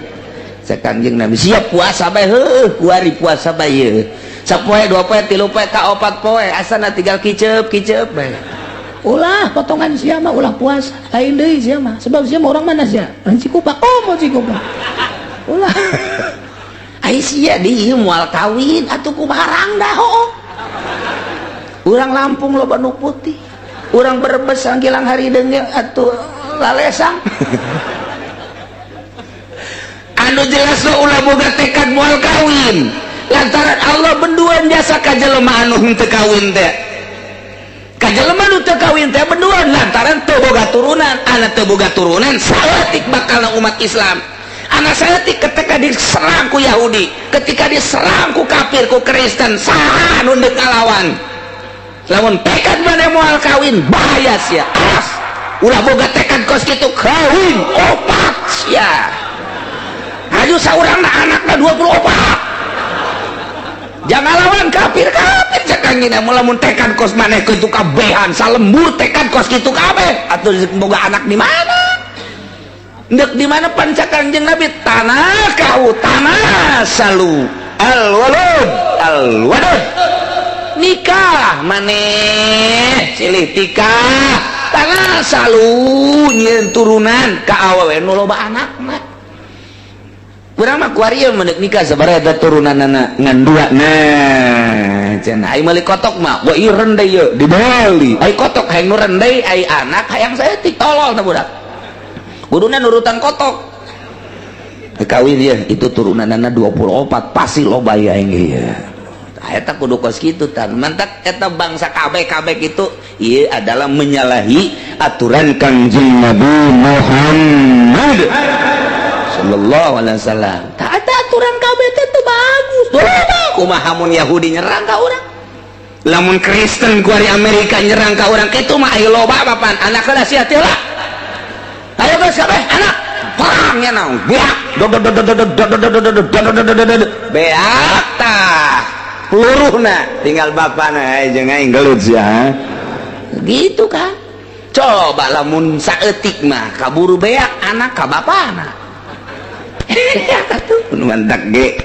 Sakangjeng Nabi siap puasa bae heuh kuari puasa bae yeuh. Sapoe 2 poe 3 poe ka 4 poe asana tinggal kiceup bae. Ulah potongan sia mah ulah puasa. Lain deui sia mah. Sebab sia mah urang mana sia? Cikupa. Oh mau Cikupa. Ulah. Aisyah di moal kawin atuh kumarang dah ho. Urang Lampung loba nu putih. Urang Brebes anggilang hari deungeng atuh lalesang. Anu jelas ulah boga tekad moal kawin. Lantaran Allah benduan jasa ka jelema anu henteu kawin teh. Ka jelema anu teu kawin teh benduan lantaran teu boga turunan. Anu teu boga turunan saeutik bakalna umat Islam. Anak saya ketika diserang ku Yahudi, ketika diserang ku kafir, ku Kristen, saha nu deuk ngalawan. Lamun tekad maneh moal kawin, bahaya sia. Awas, ulah boga tekad kos kitu kawin opat sia. Aju saurangna anakna 24. Jangan lawan kafir cekangina lamun tekad kos maneh kitu kabehan, salembur tekad kos kitu kabeh. Atuh boga anak di mana? Ndek di mana pancakan jeung Nabi tanah kau tanah salu al walud nikah maneh cilih tikah tanah salu nyieun turunan ka awewe nu loba anakna. Urang mah ku ari mendek nikah sabaraha eta turunanna ngan 2 nah cenah ai meuli kotok mah wa ieu rendeu ye di Bali ai kotok hayang nu rendeu ai anak hayang saeutik tolol na budak. Kuduna nurutan kotok kawin ya itu turunanana 24 pasti loba ya engge ya. Eta kudu kos kitu tan mantak eta bangsa kabeh itu ieu adalah menyalahi aturan Kangjeng Nabi Muhammad sallallahu alaihi wasallam. Tah eta aturan kabeh teh teu bagus. Kumaha mun Yahudi nyerang ka urang? Lamun Kristen ku ari Amerika nyerang ka urang kitu mah aya loba papan anakna sia teh lah. Ayo guys kabeh anak perangnya naon beak beak tah peluruhna tinggal bapana jeung aing gelut sia gitu kan. Coba lamun saeutik mah kaburu beak anak ka bapana atuh mantak ge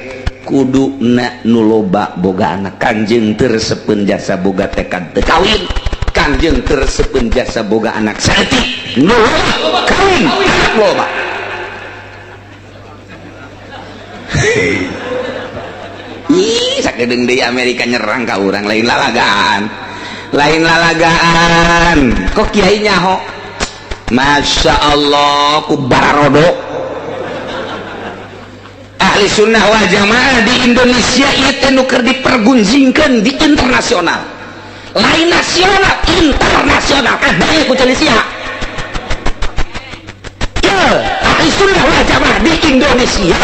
kuduna nu loba boga anak kanjeng teureuseupeun jasa boga tekad teu kawin kanjeng teureuseupeun jasa boga anak saeutik nu kawin anak loba. Ih sakedeung deui Amerika nyerang ka urang lain lalagaan kok kiai nyaho Masya Allah ku barodo. Ahli sunnah wal jamaah di Indonesia itu nu keur dipergunjingkeun di internasional lain nasional internasional kabeh ku Indonesia. Ya ahli sunnah wal jamaah di Indonesia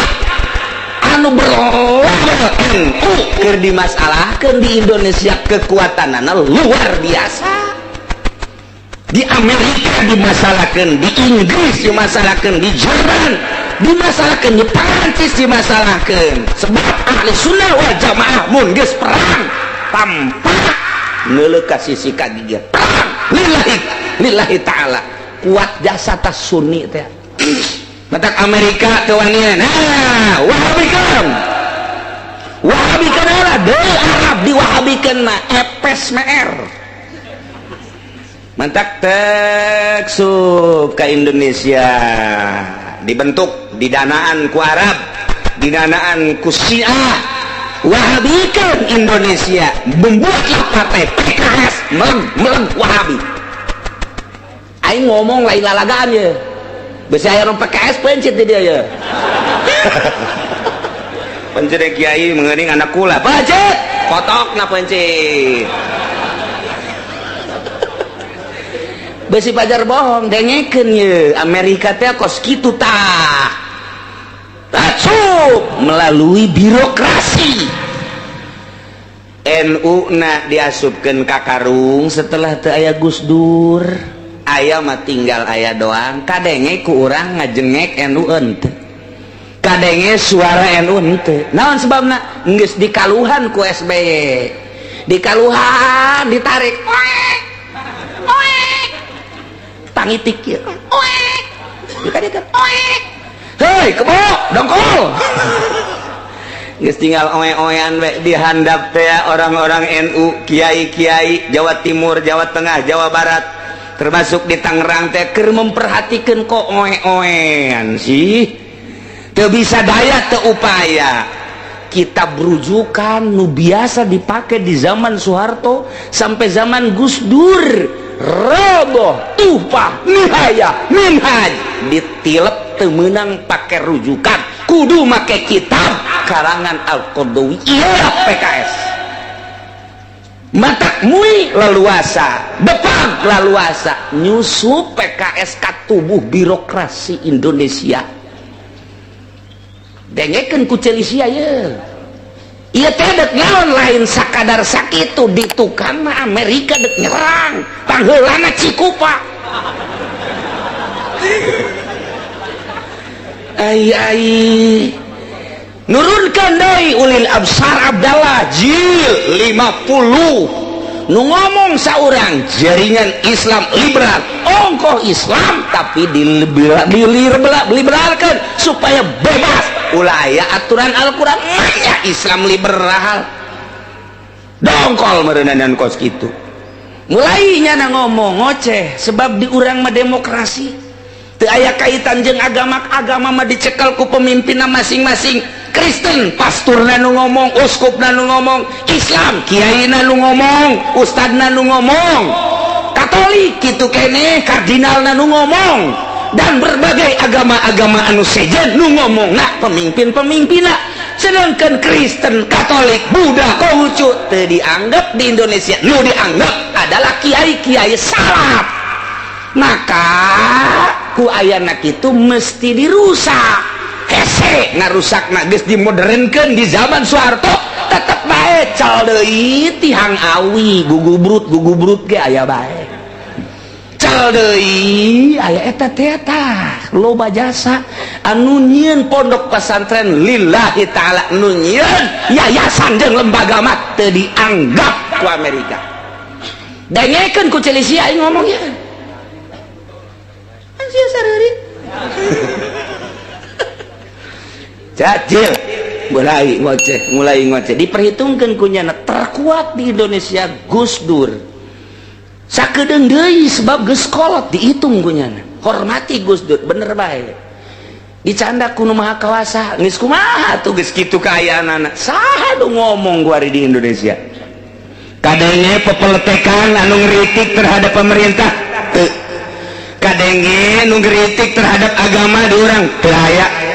anu berlomba NU keur dimasalahkeun di Indonesia kekuatanana luar biasa. Di Amerika dimasalahkan, di Inggris dimasalahkan, di Jerman dimasalahkan, di Prancis dimasalahkan. Sebab ahli sunnah wal jamaah mun geus perang tanpa neuleuh ka sisi kagigir perang lillahi ta'ala kuat jasa tas sunni teh. Matak Amerika teu wanian wahabikeun lah deui Arab diwahabikeun mah epes meer. Mantak teksub ke Indonesia dibentuk didanaan ku Arab didanaan ku Syiah wahabikeun Indonesia membuatlah partai PKS meleng wahabi. Aing ngomong lain lalagaan ya besi aya orang PKS pencet dia ya pencet kiai mengening anak kula pencet kotok na pencet besi pajar bohong dengekeun ye Amerika teh kos kitu tah asup melalui birokrasi NU na diasupkeun ka karung setelah teu aya Gus Dur aya mah tinggal aya doang kadenge ku urang ngajengek NU henteu kadenge suara NU henteu naon sebabna geus dikaluhan ku SBY dikaluhan ditarik tangitik ya dikadekan hei kebo dongkol geus tinggal oe-oean we dihandap teh orang-orang NU kiai-kiai Jawa Timur Jawa Tengah Jawa Barat termasuk di Tangerang teh keur memperhatikeun kok oe-oean sih teu bisa daya teu upaya kitab rujukan nu biasa dipakai di zaman Soeharto sampai zaman Gus Dur roboh tupah nihaya minhaj ditilep teu meunang pake rujukan kudu make kitab karangan Al-Qardawi iya PKS matak mui leluasa depang leluasa nyusup PKS ka tubuh birokrasi Indonesia dengekeun ku Celisia ye ieu teh dek naon lain sakadar sakitu ditukang mah Amerika dek nyerang pangheulana Cikupa ai nurunkan deui ulil absar Abdallah jil 50 nu ngomong saurang jaringan Islam liberal ongkoh Islam tapi diliberalkan supaya bebas ulah aya aturan Al-Quran ya Islam liberal dongkol meureunan kos kitu mulai nyana ngomong ngoceh sebab di urang mah demokrasi teu aya kaitan jeung agama mah dicekel ku pemimpinna masing-masing Kristen pasturna nu ngomong uskupna nu ngomong Islam kiaina nu ngomong ustadna nu ngomong Katolik kitu keneh kardinalna nu ngomong dan berbagai agama-agama anu sejen nu ngomong nah pemimpin-pemimpinna sedangkan Kristen Katolik Buddha Konghucu teu dianggap di Indonesia nu dianggap adalah kiai-kiai salaf maka ku ayana kitu mesti dirusak hese ngarusak geus dimodernkeun di zaman Soeharto tetep bae cal deui tihang awi gugubrut ge aya bae cal deui aya eta teh loba jasa anu nyieun pondok pesantren lillahi taala nu nyieun yayasan jeung lembaga mah teu dianggap ku Amerika dengekeun ku Celisia aing ngomong ya anjir sareurik Jajil mulai ngoceh diperhitungkan kunyana terkuat di Indonesia Gus Dur sakedeung deui sebab geus kolot dihitung kunyana hormati Gus Dur bener bae dicanda kuno maha kawasa geus kumaha tuh geus kitu kaayaanana saha nu ngomong gua di Indonesia kadenge pepeletekan anu ngritik terhadap pemerintah kadenge nu ngritik terhadap agama di urang teu aya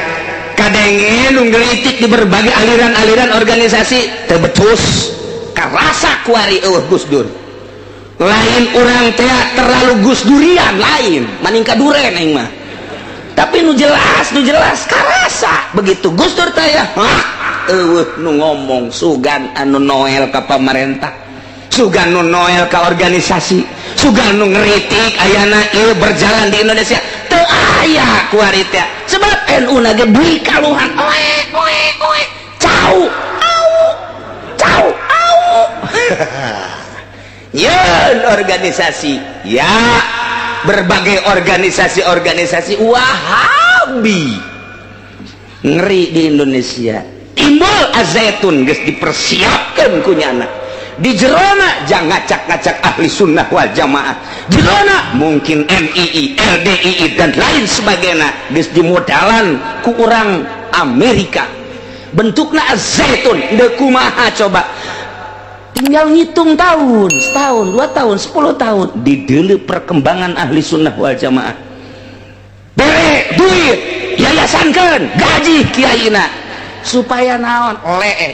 kadenge nu ngritik di berbagai aliran-aliran organisasi teu becus karasa kuari eueuh Gus Dur lain urang teh terlalu Gus Durian lain maningka duren aing mah tapi nu jelas karasa begitu Gus Dur teh eueuh nu ngomong sugan anu noel ka pamarentah sugan nu noel ka organisasi sugan nu ngritik ayana ieu berjalan di Indonesia teu aya kuari teh sebab NU na ge beuy kaluhan oe cau yeun organisasi ya berbagai organisasi Wahabi ngeri di Indonesia timbul azaitun geus dipersiapkeun ku nyana di jerona jang ngacak-ngacak ahli sunnah wal jamaah jerona mungkin MII, LDII dan lain sebagainya geus dimodalan ku urang Amerika bentukna zaitun deu kumaha coba tinggal ngitung tahun setahun 2 tahun 10 tahun dideuleu perkembangan ahli sunnah wal jamaah bere duit yayasankeun gaji kiaina supaya naon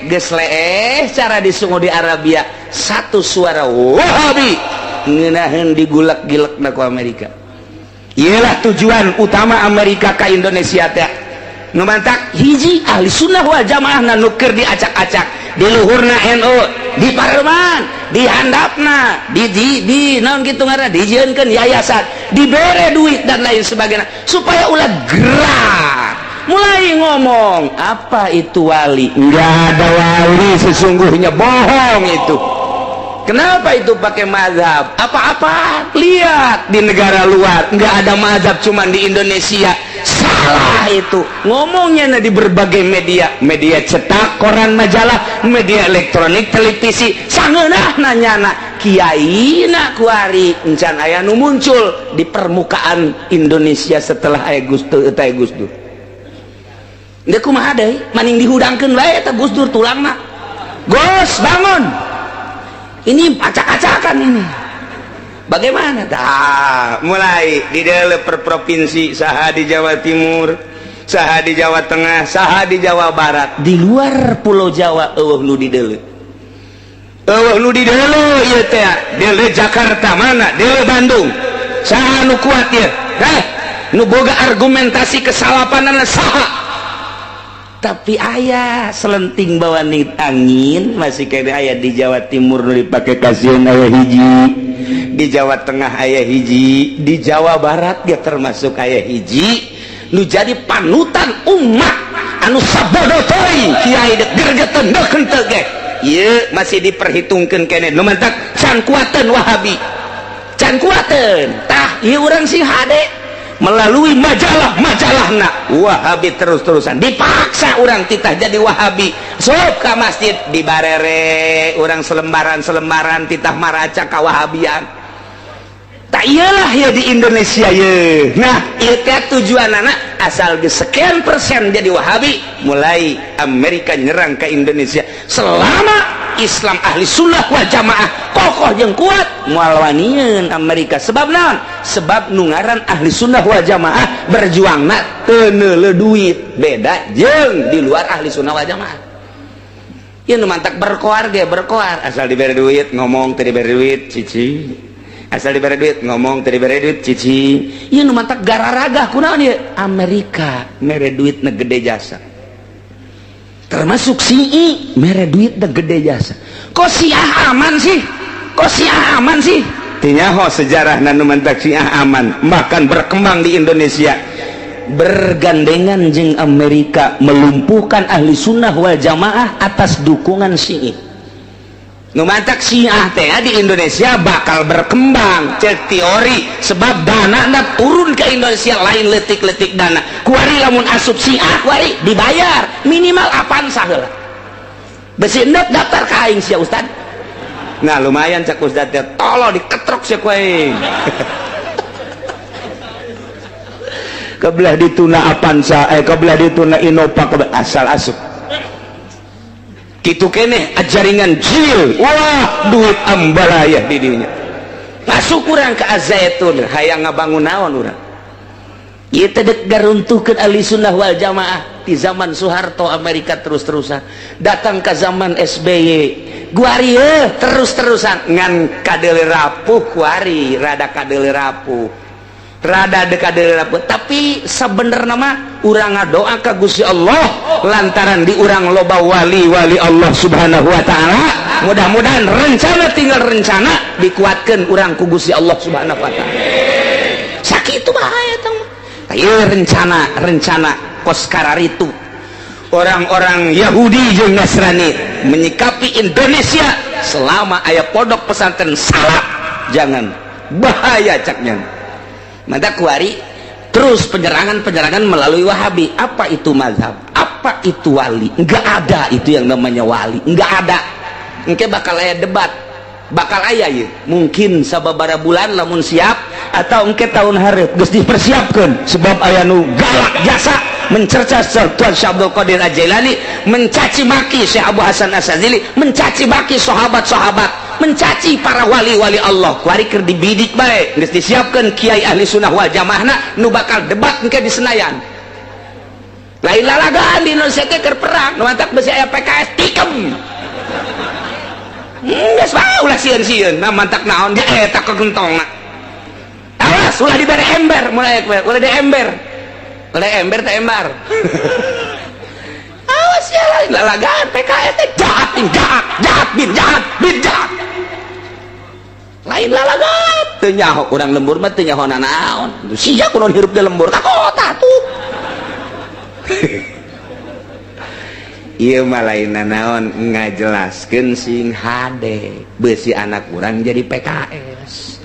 geus leeh cara disungu di Arabia satu suara Wahabi ngeunaheun digulak-gilekna ku Amerika. Iyalah tujuan utama Amerika ka Indonesia teh. Nu mantak hiji ahli sunnah wal jamaah nu keur diacak-acak di luhurna NU, di parlemen, di handapna, di naon kitu ngaranna, dijieunkeun yayasan, dibere duit dan lain sebagainya supaya ulah gerak mulai ngomong apa itu wali. Enggak ada wali sesungguhnya, bohong itu. Kenapa itu pakai mazhab? Apa-apa lihat di negara luar nggak ada mazhab, cuman di Indonesia. Salah itu ngomongnya di berbagai media cetak, koran, majalah, media elektronik, televisi. Sangeunah nanyana kiai na kuari encan aya nu muncul di permukaan Indonesia setelah aya Gus Dur eta Gus Dur. Deuk kumaha deui? Maning dihudangkeun wae eta Gus Dur tulangna. Gus bangun. Ini acak-acakan ini. Bagaimana? Mulai di dalam per provinsi, saha di Jawa Timur, saha di Jawa Tengah, saha di Jawa Barat, di luar Pulau Jawa eueuh nu di deuleu. Eueuh nu di deuleu ieu teh, deuleu Jakarta mana? Deuleu Bandung. Saha nu kuat ieu? Nu boga argumentasi kesalapanan saha? Tapi ayah selenting bawa angin masih kayak ayah di Jawa Timur dipakai kasihan ayah hiji, di Jawa Tengah ayah hiji, di Jawa Barat dia termasuk ayah hiji nu jadi panutan umat anu sabodo teuing kiai dek gergeten deukeun teu ge. Ieu masih diperhitungkeun keneh nu mantak can kuateun Wahabi, can kuateun tah ieu urang sing hade melalui majalah-majalahna Wahabi terus-terusan dipaksa orang titah jadi Wahabi. Sok ka masjid dibarere orang selembaran-selembaran titah maraca ka Wahabian. Tak iyalah ya di Indonesia ye. Nah ieu teh tujuanana asal geus sekian persen jadi Wahabi, mulai Amerika nyerang ke Indonesia. Selama Islam ahli sunnah wal jamaah kokoh jeung kuat moal wanieun Amerika. Sebab naon? Sebab nu ngaran ahli sunnah wal jamaah berjuangna teu neuleuh duit, beda jeung di luar ahli sunnah wal jamaah. Ieu nu mantak berkoar ge berkoar, asal dibere duit ngomong teu dibere duit cici, asal dibere duit ngomong teu dibere duit cici. Ieu nu mantak gararagah kunaon ieu? Amerika mere duitna gede jasa, termasuk SII mere duit dan gede jasa. Kok Syiah aman sih? Kok Syiah aman sih? Tinyaho sejarah nanu mantak Syiah aman, bahkan berkembang di Indonesia bergandengan jeung Amerika melumpuhkan ahli sunnah wal jamaah atas dukungan SII. Nu mantak Syiah teh di Indonesia bakal berkembang cek teori sebab dana turun ke Indonesia lain letik-letik dana. Kuari lamun asup Syiah kuari dibayar minimal apaan saheula. Besi endep daftar ka aing sia Ustad. Nah lumayan cak Ustad teh tolo diketrok sia ku aing. Kebelah dituna Avanza kebelah dituna Innova asal asup. Kitu keneh jaringan jil, wah duit ambalaya di dinya. Masuk urang ke Azaitun hayang ngabangun naon urang. Ieu teh dek garuntuhkeun ahli sunnah wal jamaah di zaman Soeharto Amerika terus-terusan, datang ke zaman SBY guari terus-terusan ngan kadeuleu rapuh kuari rada kadeuleu rapuh rada dekade rapuh, tapi sebenarnya mah urang ngadoa ka Gusti Allah lantaran di urang loba wali-wali Allah Subhanahu wa taala. Mudah-mudahan rencana tinggal rencana dikuatkeun urang ku Gusti Allah Subhanahu wa taala. Sakitu bahaya tong. Ayo rencana kos kararitu orang-orang Yahudi jeung Nasrani menyikapi Indonesia selama aya pondok pesantren salah jangan bahaya caknya. Maka kuari terus penyerangan melalui Wahabi. Apa itu mazhab? Apa itu wali? Enggak ada itu yang namanya wali, enggak ada. Engke bakal aya debat, bakal aya ya mungkin sababaraha bulan lamun siap atau engke tahun hareup geus dipersiapkeun sebab aya nu galak jasa mencerca Tuan Syekh Abdul Qadir Al-Jailani, mencaci maki Syekh Abu Hasan Asy-Syadzili, mencaci maki sahabat-sahabat, mencaci para wali-wali Allah. Kuari keur dibidik bae geus disiapkeun kiai ahli sunnah wal jamaahna nu bakal debat engke di Senayan. Lain lalagaan di Indonesia teh keur perang nu mantak besi aya PKS tikem. geus bae ulah sieun-sieun nah mantak naon dia eta kegentongna awas ulah dibere ember mulai ulah di ember teh embar awas ya lain lalagaan PKS teh jahat bin jahat lain lalagaan teu nyaho urang lembur mah teu nyaho naon sia kunaon hirup di lembur ka kota tuh ieu mah lain naon ngajelaskeun sing hade beusi anak urang jadi PKS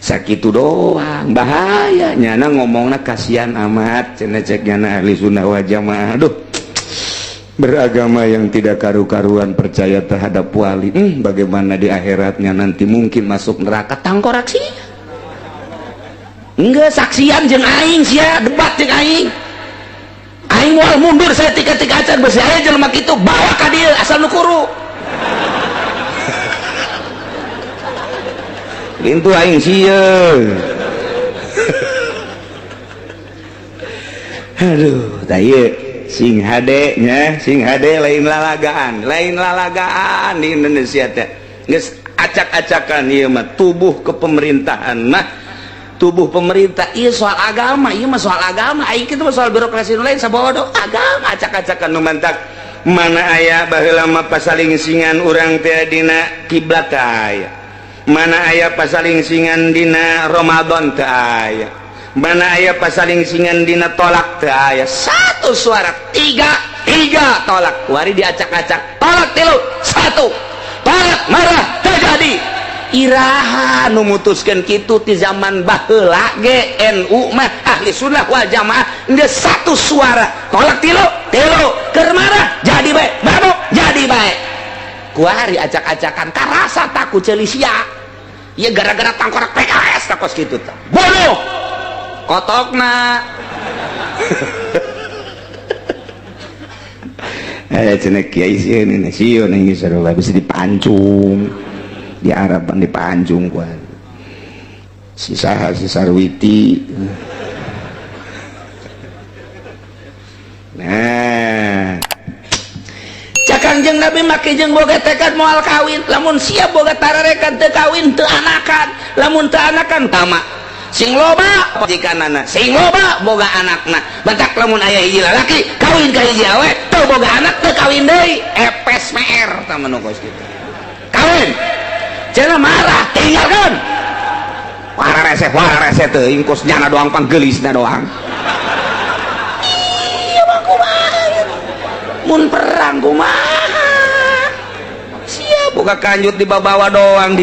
sakitu doang bahaya nyana ngomongna kasihan amat cenah cek nyana ahli sunnah wal jamaah aduh beragama yang tidak karu-karuan percaya terhadap wali bagaimana di akhiratnya nanti mungkin masuk neraka tangkorak sih enggak saksian jeung aing sia debat jeung aing moal mundur saya tiga-tiga acan bersih aya jelema kitu bawa ka dieu asal nu kuru lintu aing sieun aduh tah ieu sing hade nya sing hade lain lalagaan di Indonesia teh geus acak-acakan ieu mah tubuh kepemerintahan mah tubuh pemerintah iya soal agama iya mah soal agama aing kitu mah soal birokrasi nu lain sabodo agama acak-acakan nu mantak mana aya baheula mah pasalingsingan urang teh dina kiblat teh aya mana aya pasalingsingan dina Ramadan teh aya mana aya pasalingsingan dina tolak teh aya satu suara tiga tolak wari diacak-acak tolak tilu satu tolak marah terjadi iraha nu mutuskeun kitu ti zaman baheula ge NU mah ahli sunnah wal jamaah geus satu suara tolak tilu keur marah jadi bae mabuk jadi bae kuari acak-acakan karasa takut celisia ieu gara-gara tangkorak PKS takos kitu tah bodoh kotokna cenah kiai sieun ini sarua bisa dipancung di Araban dipancung kuan si Sarwiti nah cakangjeng Nabi make jeung boga tekad moal kawin lamun siap boga tararekan teu kawin teu anakan lamun teu anakan tama sing loba jikanana sing loba boga anakna batak lamun aya hiji lalaki kawin ka hiji awe teu boga anak teu kawin deui epes meer tah menungkos kitu kawin cenah marah tinggalkan wara rese teuing kos nyana doang panggelisna doang iya mah kumaha mun perang kumaha siap boga kanjut dibawa doang di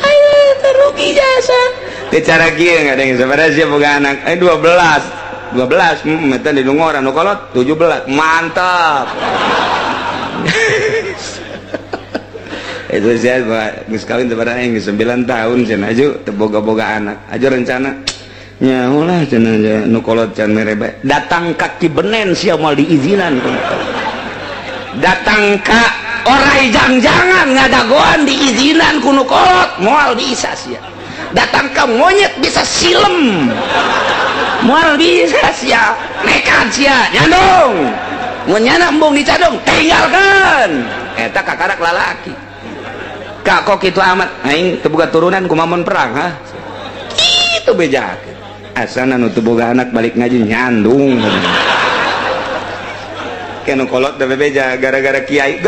ayo terugi jasa teu cara kieu ngadeng sabaraha sia boga anak 12 eta di ngoran nu kolot 17 mantap itu saya geus kawin teh barang geus 9 tahun cenah aju teu boga-boga anak aju rencana nya ulah cenah nu kolot can mere bae datang ka Kibenen sia moal diizinan datang ka orai jangjangan ngadagoan diizinan ku nu kolot moal bisa sia datang ka monyet bisa silem moal bisa sia nekat sia nyandung mun nyana embung dicadong tinggalkan eta kakarak lalaki kak kok kitu amat aing teu boga turunan kumaha perang ha kitu bejakeun asana nu teu boga anak balik ngaji nyandung kenu kolot da bebeja gara-gara kiai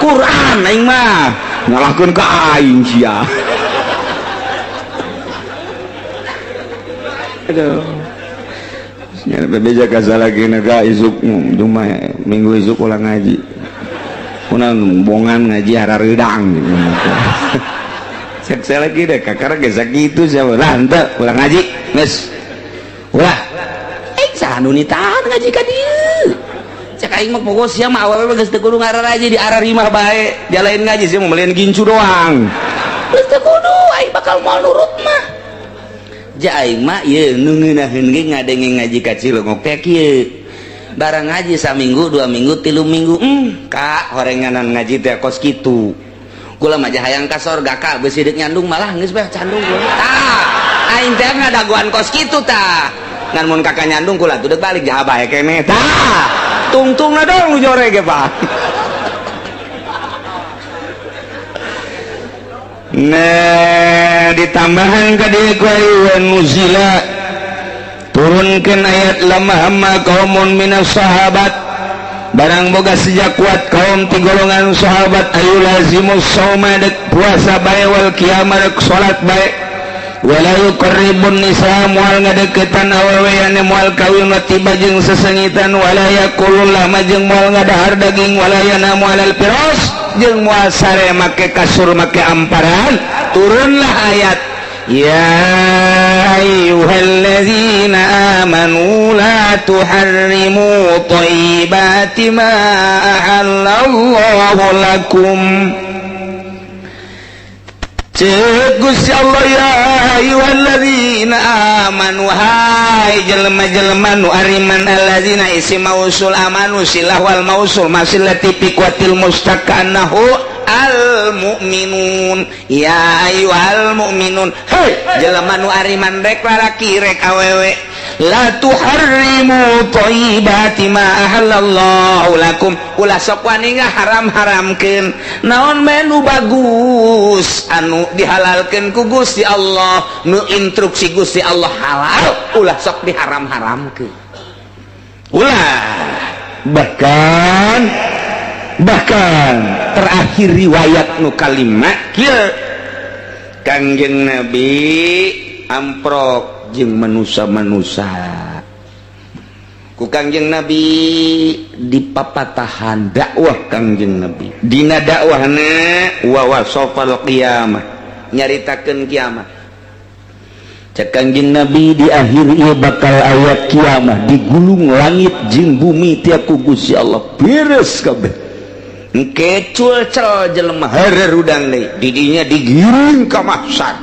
Quran aing mah nyalahkeun ka aing sia aduh nya bebeja kasalagina ka isuk cuma minggu isuk ulang ngaji kunaon bongan ngaji harareudang gitu cek saya lagi deh kakara geus sakitu sia lah henteu ulang ngaji geus ulah sanu nitahan ngaji ka dieu cek aing mah pokok sia mah awewe geus teu kudu ngararaji di ararimah bae jalain ngaji sia mah melian gincu doang geus teu kudu aing bakal moal nurut mah ja aing mah ieu nu ngeunaheun ge ngadenge ngaji ka Cilongok teh kieu barang ngaji saminggu 2 minggu 3 minggu kak horenganan ngaji teh kos kitu kula mah hayang ka sorga kak beusi deuk nyandung malah geus bae candung tah aing teh ngadaguan kos kitu tah ngan mun kakak nyandung kula tuh deuk balik jaha bae keneh tah tungtung dong lu jore ge Pak. Nah ditambahan ka dieu ku ayat nuzila turunkeun ayat lamma hamma qaumun minas sahabat barang boga sejak kuat kaum ti golongan sahabat ayu lazimus shauma dek puasa bae wal qiyamah dek salat bae wala yuqarribun nisa moal ngadeukeutan awewe anu moal kawin tiba jeung sesengitan wala yaqulul lama jeung moal ngadahar daging wala yanamu alal firas jeung moal sare make kasur make amparan turunlah ayat ya ayyuhallazina amanu la tuharrimu thayyibati ma ahallallahu lakum Cek Gusti Allah ya ayyuhalladzina amanu hai jelema-jelema nu ariman alladzina isi mausul amanu silah wal mausul masilati piqatil mustaqanahu al mu'minun ya ayyuhal mu'minun hei jelema nu ariman rek lalaki rek awewe la tuharrimu thayyibati ma ahallallahu lakum ulah sok wani ngaharam-haramkeun naon menu bagus anu dihalalkeun ku Gusti Allah nu instruksi Gusti Allah halal ulah sok diharam-haramkeun ulah bahkan terakhir riwayat nu kalimat kieu Kangjeng Nabi amprok jeung manusia-manusia ku Kangjeng Nabi dipapatahan dakwah Kangjeng Nabi dina dakwahna wa wasafal qiyamah nyaritakeun kiamat cek Kangjeng Nabi di akhir ieu bakal ayat kiamat digulung langit jeung bumi ti ku Gusti Allah beres kabeh engke culcel jelema harerudang deui didinya digiring ka mahsyar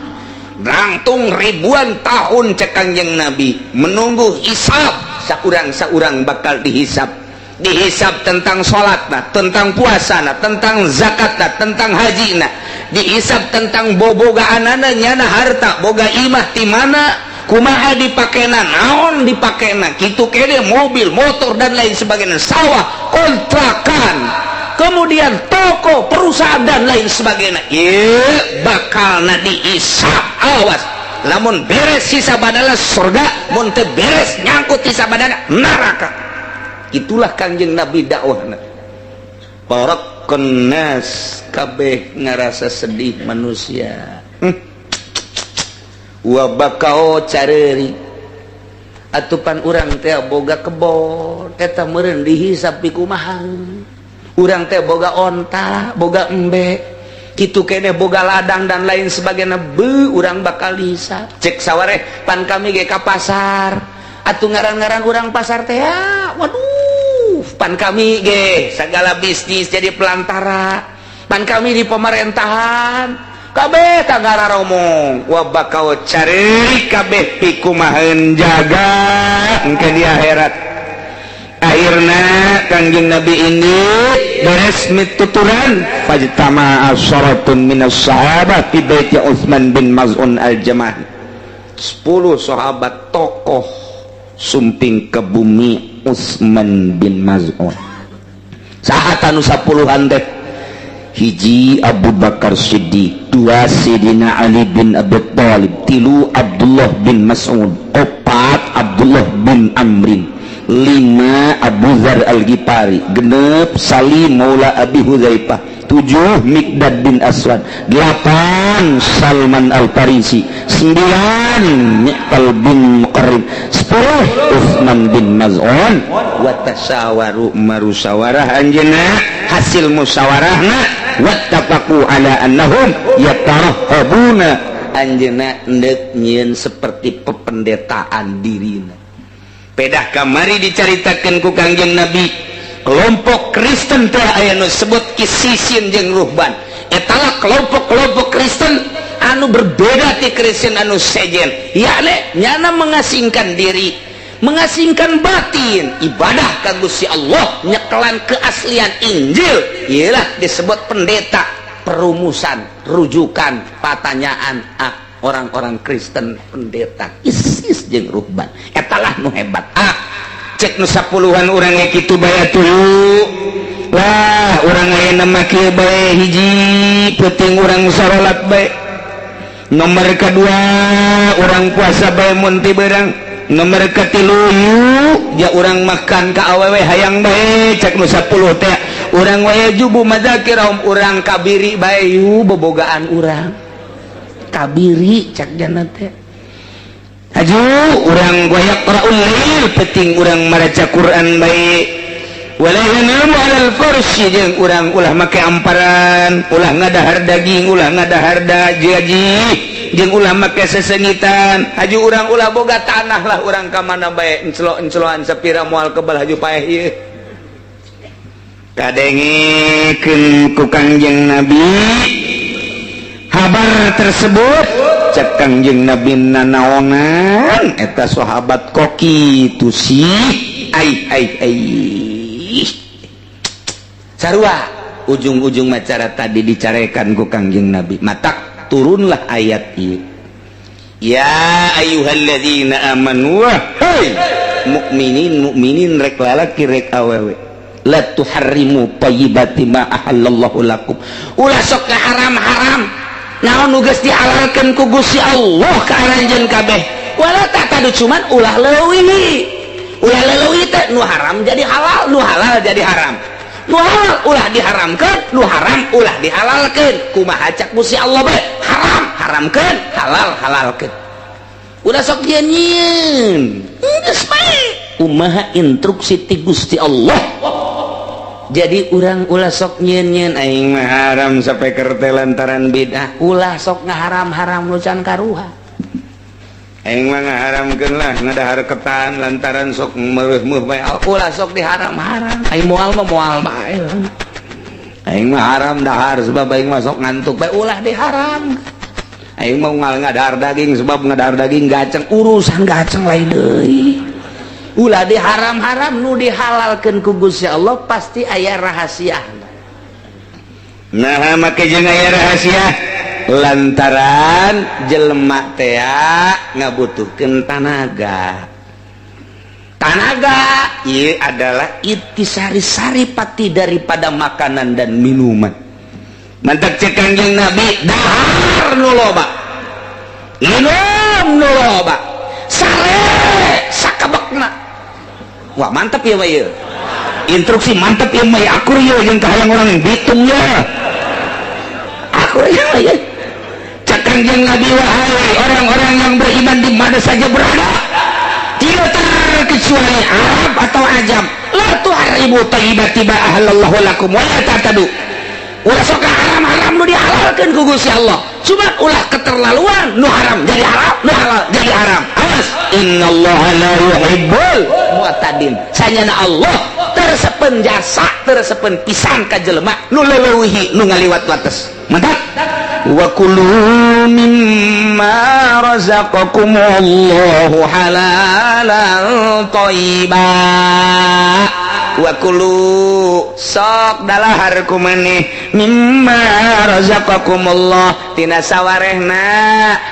langtung ribuan tahun cek Kangjeng Nabi menunggu hisab saurang bakal dihisab tentang salatna tentang puasana tentang zakatna tentang hajina dihisab tentang bobogaanana nyana harta boga imah ti mana kumaha dipakena naon dipakena kitu kene mobil motor dan lain sebagainya sawah kontrakan kemudian toko perusahaan dan lain sebagainya bakal dihisab awas lamun beres hisabana surga mun teu beres nyangkut hisabana neraka itulah Kangjeng Nabi dakwahna parakun nas kabeh ngarasa sedih manusia wa bakao careuri atupan urang teh boga kebon eta meureun dihisab pikumaha urang teh boga onta boga embe kitu kene boga ladang dan lain sebagainya urang bakal dihisab cek sawareh pan kami ge ka pasar atuh ngaran-ngaran urang pasar teh waduh pan kami ge segala bisnis jadi pelantara pan kami di pemerintahan kabeh tagara romong wa bakal cari kabeh pikumaheun jaga engke di akhirat akhirna Kangjeng Nabi ini beres mituturan fajtama asharatun minas sahabat fi baiti Utsman bin Maz'un al-Jamahi 10 sahabat tokoh sumping ke bumi Utsman bin Maz'un saha anu 10-an teh hiji Abu Bakar Siddiq 2 Sidina Ali bin Abi Thalib 3 Abdullah bin Mas'ud 4 Abdullah bin Amrin 5 Abu Dzar Al-Ghifari 6 Salim Maula Abi Hudzaifah 7 Miqdad bin Aswad 8 Salman Al-Farisi 9 Mi'qal bin Muqarrib 10 Utsman bin Maz'un wa tasyawaru marusawarah anjeunna hasil musyawarahna wattafaqu ala annahum yatarahhabuna anjeunna endek nyieun seperti pependetaan dirina pedah kamari dicaritakeun ku Kangjeng Nabi kelompok Kristen teh aya nu sebut kisisin jeung ruhban etalah kelompok-kelompok Kristen anu berbeda ti Kristen anu sejen yakni nyana mengasingkan diri mengasingkan batin ibadah ka Gusti Allah nyekelan keaslian Injil iyalah disebut pendeta perumusan rujukan pertanyaan orang-orang Kristen pendeta isis jeung ruhban etalah nu hebat cek nu 10-an urang kitu bae tuluy lah urang ayeuna mah kieu bae hiji penting urang salat bae nomor kedua urang puasa bae mun ti beurang nomor katilu ya urang makan ka awewe hayang bae cek nu 10 teh urang wae jubu madzakirahum urang kabiri bae bobogaan urang kabiri cek jana teh aju urang goyak qaraul lail penting urang maraca Quran bae wala yanamu alal farshi jeung urang ulah make amparan ulah ngadahar daging ulah ngadahar jaji jeung ulah make sesengitan aju urang ulah boga tanah lah urang ka mana bae encelo-enceloan sapira moal kebal haju paeh ieu kadengikeun ku Kangjeng Nabi kabar tersebut cek Kangjeng Nabi nanaonan eta sahabat koki tu sih ai sarua ujung-ujung macara tadi dicarekan ku Kangjeng Nabi matak turunlah ayat ieu ya ayyuhalladzina amanu hai mukminin rek lalaki rek awewe la tuharrimu thayyibati ma ahallallahu lakum ulah sok haram-haram naon nu geus dihalalkeun ku Gusti Allah ka aranjeun kabeh wala tatadu cuman ulah leuwih teh nu haram jadi halal nu halal jadi haram nu halal ulah diharamkeun nu haram ulah dihalalkeun kumaha cak Gusti Allah bae haram haramkeun halal halalkeun ulah sok nyeun geus bae kumaha instruksi ti Gusti Allah jadi urang ulah sok nyeun aing mah haram sampai kerte lantaran bid'ah ulah sok ngaharam-haram nu can karuha aing mah ngaharamkeun lah ngadahar ketan lantaran sok meueuh-meueuh bae ulah sok diharam-haram aing moal mah moal bae aing mah haram dahar sebab aing mah sok ngantuk bae ulah diharam aing mah moal ngadahar daging sebab ngadahar daging gaceng urusan gaceng lain deui ulah diharam-haram nu dihalalkeun ku Gusti Allah pasti aya rahasia nah make jeung aya rahasia lantaran jelema teh ngabutuhkeun tanaga ieu adalah intisari-sari pati daripada makanan dan minuman mantap cek Kangjeng Nabi dahar nu loba minum nu loba sare sakabekna wah mantap ya Pak ya instruksi mantap ya Pak akur ya yang kahayang orang bitung ya akur ya cak Kangjeng Nabi wahai orang-orang yang beriman di mana saja berada tidak terkecuali Arab atau Ajam la tuharibu thayyibati ma ahallallahu lakum wa la tatadu ulah sok haram-haram nu dihalalkeun ku Gusti Allah cuma ulah keterlaluan nu haram jadi haram nu halal jadi haram awas innallaha la yuhibbul mu'tadin sanyana Allah tersepen jasa tersepen pisan ka jelema nu leuwih nu ngaliwat batas mantap wa kulu mimma razaqakumullahu halalan thayyiban wa kulu sok dalahar kumaneh mimma razaqakumullah tina sawarehna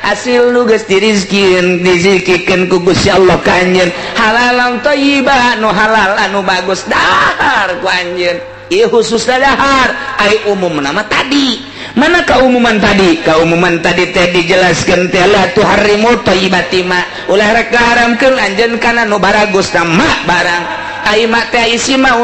hasil nu geus dirizkikeun ku Gusti Allah ka anjeun halalan thayyiban nu halal anu bagus dahar ku anjeun ieu khusus dahar ai umum nama tadi mana keumuman tadi teh dijelaskeun teh la tuharrimu thayyibati ma ulah rek haramkeun anjeun kana nu baragus mah barang ai mak teh isi mah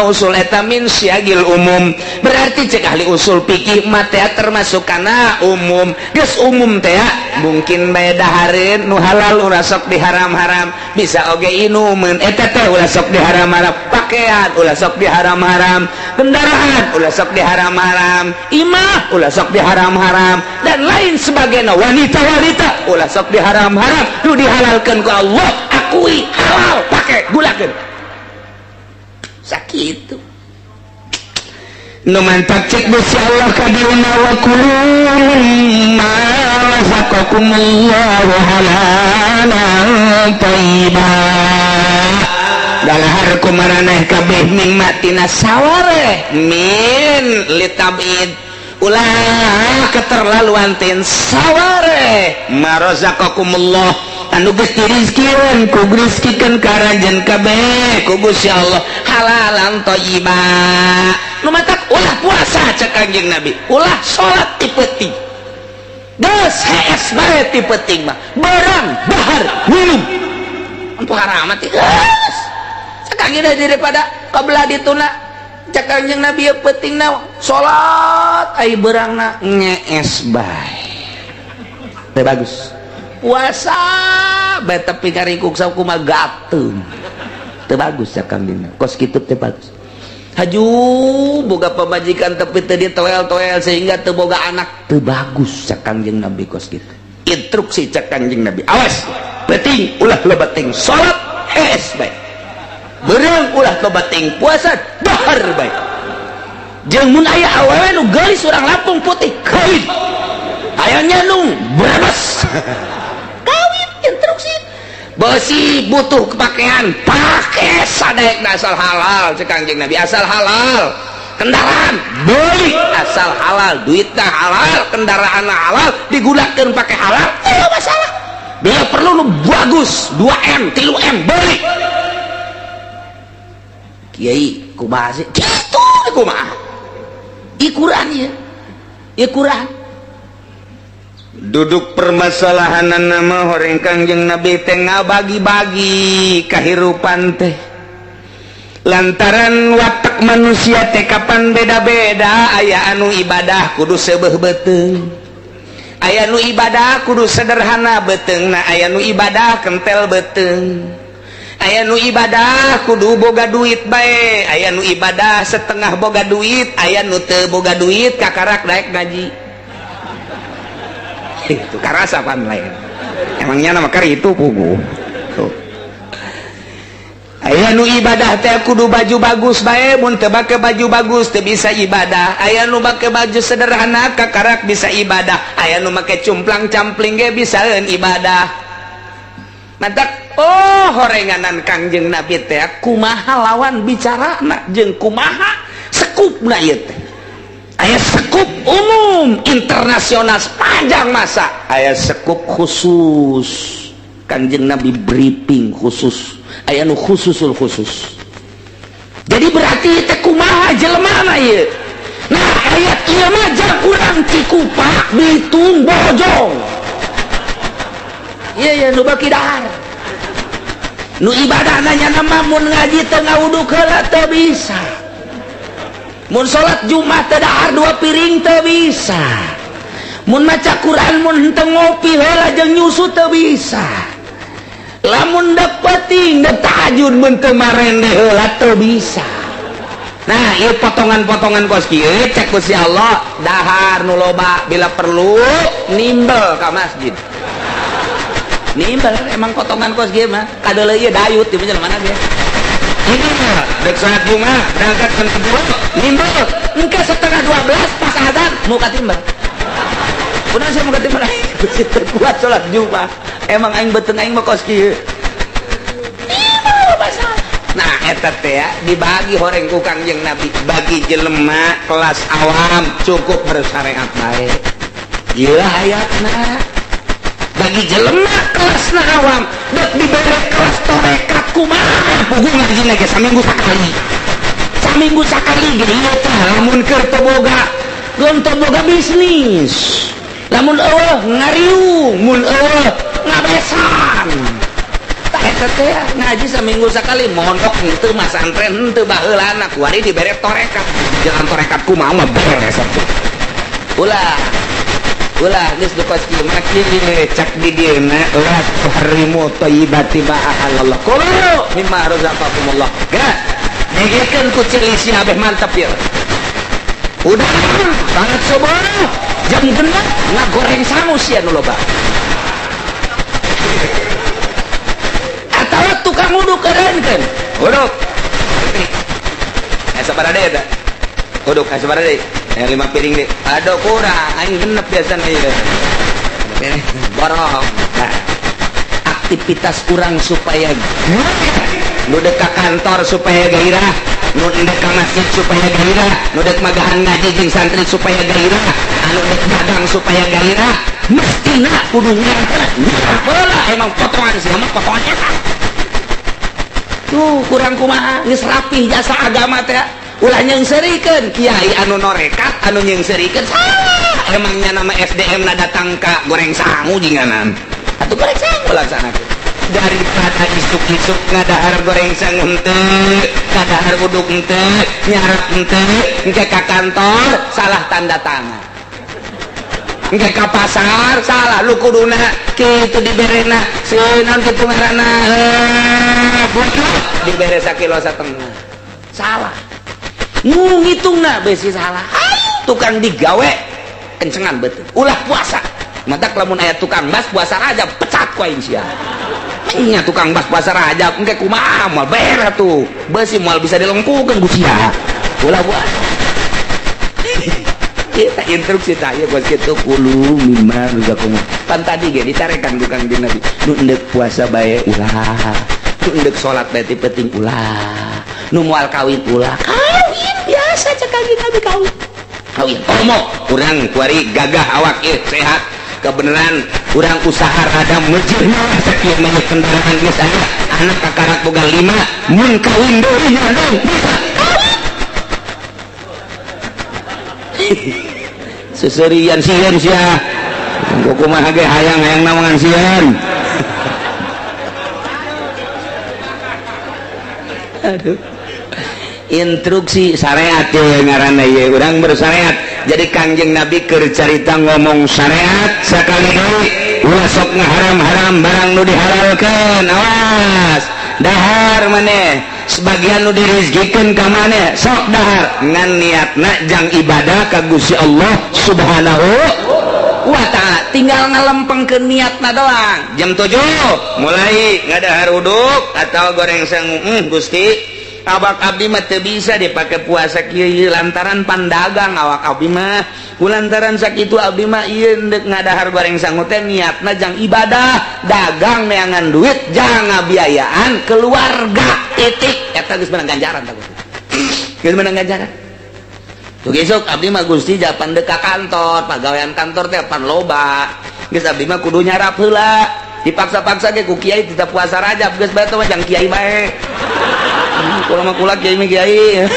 usul eta min syagil umum berarti cek ahli usul fikih mah teh termasuk kana umum geus umum teh mungkin bae dahareun nu halal ulah sok diharam-haram bisa oge inumeun eta teh ulah sok diharam-haram pakaian ulah sok diharam-haram kendaraan ulah sok diharam-haram imah ulah sok diharam-haram dan lain sebagainya wanita-wanita ulah sok diharam-haram nu dihalalkeun ku Allah akui halal pakai gulakeun sakitu nu mantap cek Gusti Allah kadina wa kulu mimma razaqakumullahu halalan thayyiban dalahar kumaraneh kabeh nikmatina sawareh min litabid ulah keterlaluan tin sawareh ma razaqakumullah anu geus dirizkieun ku rizkikeun karajan kabeh ku Gusti Allah halalan thayyibah nu matak ulah puasa cek Kanjeng Nabi ulah salat ti peuting geus hees bae ti peuting mah barang bahar minum untuk haram teh geus sakangina daripada kabelah dituna cek Kanjeng Nabi ya peutingna salat ai beurangna ngees bae teh bagus puasa bae tapi karikuk sakumaha gateung teu bagus ya Kanjeng kos kitu teh bagus haju boga pamajikan tapi teu ditoel-toel sehingga teu boga anak teu bagus ya Kanjeng Nabi kos kitu instruksi cek Kanjeng Nabi awas penting ulah loba ting salat hees bae beurang ulah loba ting puasa dahar bae jeung mun aya awewe nu geulis urang Lampung putih kawin ayanya nu brebes instruksi besi butuh kepakaian pakai sadayakna asal halal cek Kanjeng Nabi asal halal kendaraan beli asal halal duitnya halal kendaraanna halal digunakan pakai halal tidak masalah bila perlu lu bagus 2M 3M beli kiai kumaha sih gitu kumaha ikuran ya ikuran duduk permasalahan nama horeng Kanjeng Nabi teh ngabagi-bagi kahirupan teh lantaran watak manusia teh kapan beda-beda aya anu ibadah kudu seubeuh beuteung aya nu ibadah kudu sederhana beuteungna aya nu ibadah kentel beuteung aya nu ibadah kudu boga duit bae aya nu ibadah setengah boga duit aya nu teu boga duit kakarak daek ngaji itu karasa pan lain emangnya nama kari itu pugu aya nu ibadah teh kudu baju bagus bae mun teu make baju bagus teu bisa ibadah aya nu make baju sederhana kakarak bisa ibadah aya nu make cumplang-campling ge bisaeun ibadah mantak oh horenganan Kanjeng Nabi teh kumaha lawan bicarana jeung kumaha sekupna ieu teh aya sekup umum internasional sepanjang masa aya sekup khusus Kanjeng Nabi briefing khusus aya nu khususul khusus jadi berarti teh kumaha jelema ieu nah ayat ieu mah jar urang Cikupa Bitung Bojong ieu nu baki dahar nu ibadahna nya mah mun ngaji teu ngawuduk heula teu bisa mun salat Jumat teh dahar 2 piring teu bisa mun maca Quran mun henteu ngopi heula jeung nyusu teu bisa lamun da peuting da tahajud mun teu marende heula teu bisa nah ieu potongan-potongan kos kieu cek Gusti Allah dahar nu loba bila perlu nimbel ka masjid nimbel emang potongan kos kieu mah kadeuleu ieu dayut di mana dia ini mah dek salat Jumat berangkat ke kedua nimbel engke setengah 12 pas adzan mau katimbang kunaon saya mau katimbang kuat salat Jumat emang aing beuteung aing mah kos kieu nimbel masalah nah eta teh ya dibagi horeng ku Kanjeng Nabi bagi jelema kelas awam cukup bersyariat bae ieu ayatna bagi jelema kelasna awam dek dibere kelas torekat kumaha pugu ngaji lagi saminggu sakali gini lamun keur teu boga geun teu boga bisnis lamun eueuh ngariung mun eueuh ngabesan tah eta teh ngaji saminggu sakali mondok henteu masantren henteu baheulana kuari dibere torekat jangan torekat kumaha mah beres atuh ulah geus dukos kieu maki cak di dieuna la tuhrimu thayyibati ma ahallallah qulu mimma razaqakumullah ga ngegekeun ku cilisi abeh mantap ya udah banget coba jam genep ngagoreng sangus ya nu loba atawa tukang uduk kerenkeun uduk sabaraha deui da uduk sabaraha deui 5 piring deh aduh kurang aing genep biasanya ieu borong nah aktivitas kurang supaya nu dek ka kantor supaya gairah, nu dek ka masjid supaya gairah, nu dek magahan ngaji jeung santri supaya gairah, anu dek dagang supaya gairah, mestina kudu nyerah bola emang potongan sih mah potongan tuh kurang kumaha geus rapih jasa agama teh ulah nyeungseurikeun kiai anu norekat anu nyeungseurikeun salah emangnya nama SDM na datang ka goreng sangu jinganan atuh goreng sangu laksanakeun daripada isuk-isuk ngadahar goreng sangu henteu ngadahar uduk henteu nyarap henteu engke ka kantor salah tanda tangan engke ka pasar salah lu kuduna kitu diberena seueun kitu ngaranna butuh dibere sakilo satengah salah nu ngitungna besi salah tukang digawe kencengan betul ulah puasa matak lamun aya tukang bas puasa Rajab pecat ku aing sia nya tukang bas puasa Rajab engke kumaha moal beres tuh besi moal bisa dilengkukeun ku sia ulah puasa kita instruksi tanya buat gitu kulu mimma ruzakum pan tadi ge ditarekan tukang di Nabi nu endek puasa bae ulah nu endek salat bae penting ulah nu moal kawin ulah kawin biasa cek kanjeng Nabi kawin omo urang kuari gagah awak ieu sehat kebenaran urang usaha rada meujeurna sakieu mah kendaraan geus aya anak kakarak boga 5 mun kawin deui nya dong seserian sieun sia engko kumaha ge hayang-hayang nawangan sieun aduh instruksi syariat teh ngaranna ieu urang bersyariat jadi kanjeng Nabi keur carita ngomong syariat sakali deui ulah sok ngaharam-haram barang nu dihalalkeun awas dahar maneh sebagian nu direzekikeun ka maneh sok dahar ngan niatna jang ibadah ka Gusti Allah Subhanahu wa ta'ala tinggal ngalempengkeun niatna doang jam 7 mulai ngadahar uduk atau goreng sangu Gusti awak abdi mah teu bisa dipake puasa kieu lantaran pandagang awak abdi mah kulantaran sakitu abdi mah ieu endek ngadahar goreng sangu teh niatna jang ibadah dagang neangan duit jang ngabiayaan keluarga titik eta geus menang ganjaran tah Gusti geus menang ganjaran tuh besok abdi mah Gusti japan dek ka kantor pagawean kantor teh pan loba geus abdi mah kudu nyarap heula dipaksa-paksa ge ku kiai tidak puasa Rajab geus bae teh mah jang kiai bae kalau mah kula kiai mah kiai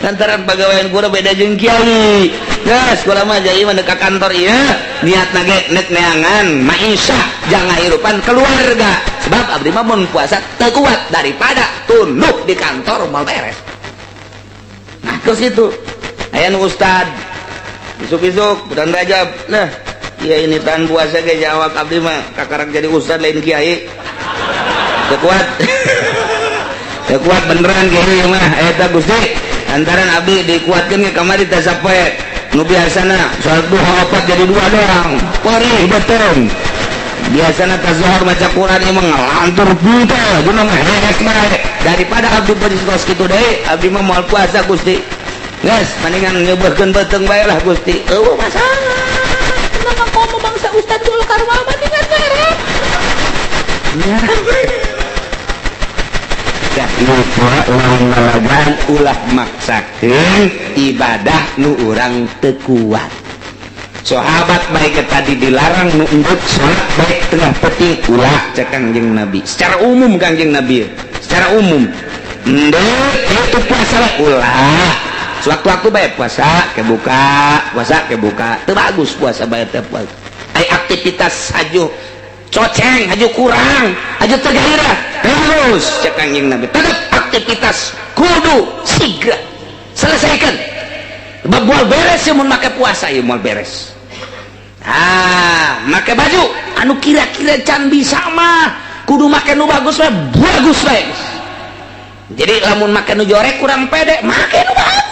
lantaran pagawean kuda beda jeung kiai geus kula mah jadi mah ka kantor ieu niatna ge nek neangan maisha jang ngahirupan keluarga sebab abdi mah mun puasa teu kuat daripada tunduk di kantor moal beres nah terus itu aya nu ustad isuk-isuk bulan Rajab nah iya ini tahan puasa ge jawab abdi mah kakarak jadi ustad lain kiai teu kuat teu kuat beneran kiai mah eta Gusti antaran abdi dikuatkeun ke kamari teh sapoe nu biasana salat duha 4 jadi 2 doang pori betung biasana ka zuhur maca Quran emang ngalantur pinter dina mah hek bae daripada abdi beres kitu deui abdi mah moal puasa Gusti geus mendingan nyeubeurkeun beteung bae lah Gusti eueuh masalah kenapa komo bangsa Ustad Zulkarnain mendingan beres nya dah lupa lawan lalagan ulah maksakeun ibadah nu urang teu kuat sahabat baik tadi dilarang nu endut salat baik tengah penting ulah cek Kanjeng Nabi secara umum Kanjeng Nabi secara umum endut itu puasa ulah sewaktu-waktu bae puasa kebuka teu bagus puasa bae teh puasa ai aktivitas aju coceng aju kurang aju tergairah terus cek Kanjeng Nabi tetap aktivitas kudu siga selesaikan sebab moal beres ya mun make puasa ya moal beres make baju anu kira-kira can bisa mah kudu make nu bagus wae jadi lamun make nu jorek kurang pede make nu bagus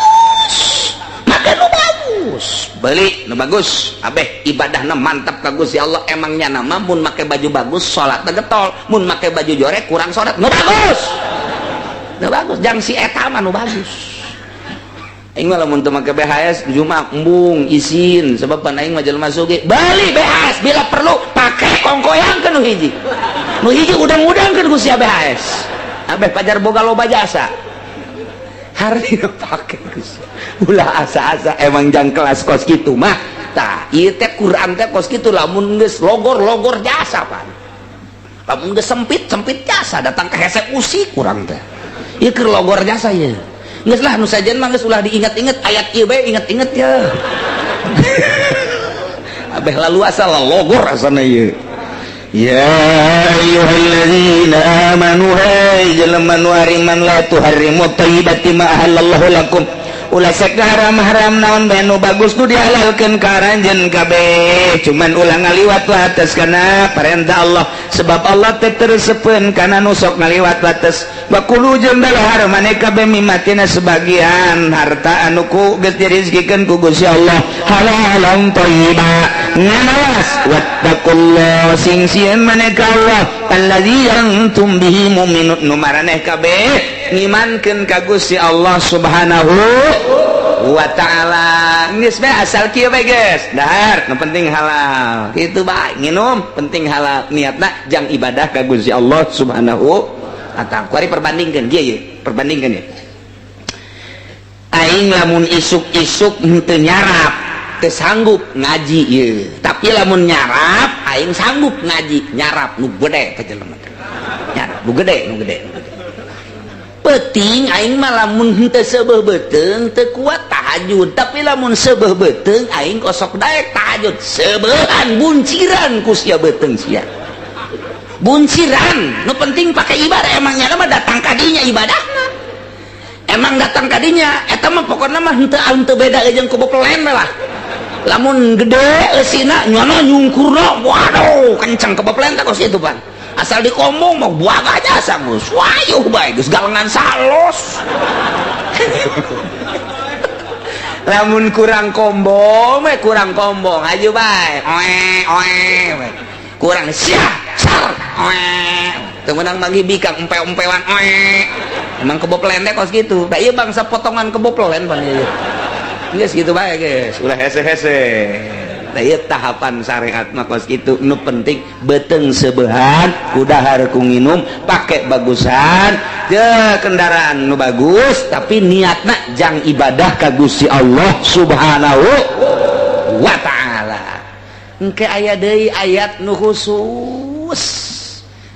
beli nu bagus abeh ibadahna mantap ka Gusti Allah emangnya nama mun make baju bagus salatna getol mun make baju jorek kurang salat nu bagus jang si eta mah nu bagus aing mah lamun teu make BHS Jumat embung izin sebab pan aing mah jelema sugih beli BHS bila perlu pake kongkoyangkeun nu hiji nu hiji udang-udangkeun ku si ABHS abeh pajar boga loba jasa harina pake Gusti ulah asa-asa emang jang kelas kos kitu mah tah ieu teh Quran teh kos kitu lamun geus logor-logor jasa pan lamun geus sempit jasa datang ke hese usik kurang teh ieu keur logor jasa ye geus lah nu sajen mah geus ulah diinget-inget ayat ieu bae inget-inget ya abeh lalu asal logor asana ieu ya ayyuhalladzina amanu hai jelema nu ariman la tuharrimu thayyibati ma ahallallahu lakum ulah sekarang haram naon bae nu bagus nu dihalalkeun ka aranjeun kabeh cuman ulah ngaliwat batas kana perintah Allah sebab Allah teh teureuseupeun kana nu sok ngaliwat batas wa kulu jeung dalahar maneh kabeh mimatina sebagian harta anu ku geus dirizkikeun ku Gusti Allah halalan thayyiba nganawas wattaqullah sing sieun maneh ka Allah allazi antum bihi mu'minun nu maraneh kabeh ngimankeun ka Gusti Allah Subhanahu wa ta'ala geus bae asal kieu bae geus dahar nu penting halal kitu bae nginum penting halal niatna jang ibadah ka Gusti Allah Subhanahu wa ta'ala kuari perbandingkeun kieu perbandingkeun ye aing lamun isuk-isuk henteu nyarap teu sanggup ngaji ieu tapi lamun nyarap aing sanggup ngaji nyarap nu gede ka jelema nyarap nu gede penting aing mah lamun henteu seubeuh beuteung teu kuat tahajud tapi lamun seubeuh beuteung aing kosok daek tahajud seubeuhan bunciran ku sia beuteung sia bunciran nu penting pakai ibadah emangnya mah datang kadinya ibadahna emang datang kadinya eta mah pokona mah henteu beda jeung keboplen lah lamun gede eusina nyono nyungkurna waduh kencang keboplen teh kos itu pan asal dikombong mau buang aja sangus wayuh bae geus galengan salos lamun kurang kombong aju bae oe kurang sia sar oe teu meunang bagi bikang empe-empewan oe emang keboplen teh kos kitu da ieu bangsa potongan keboplen pan ieu geus kitu bae geus ulah hese-hese ieu tahapan syariat mah kos kitu nu penting beuteung sebeuhan kudahar ku nginum pake bagusan teu kendaraan nu bagus tapi niatna jang ibadah ka Gusti Allah Subhanahu wa ta'ala engke aya deui ayat nu khusus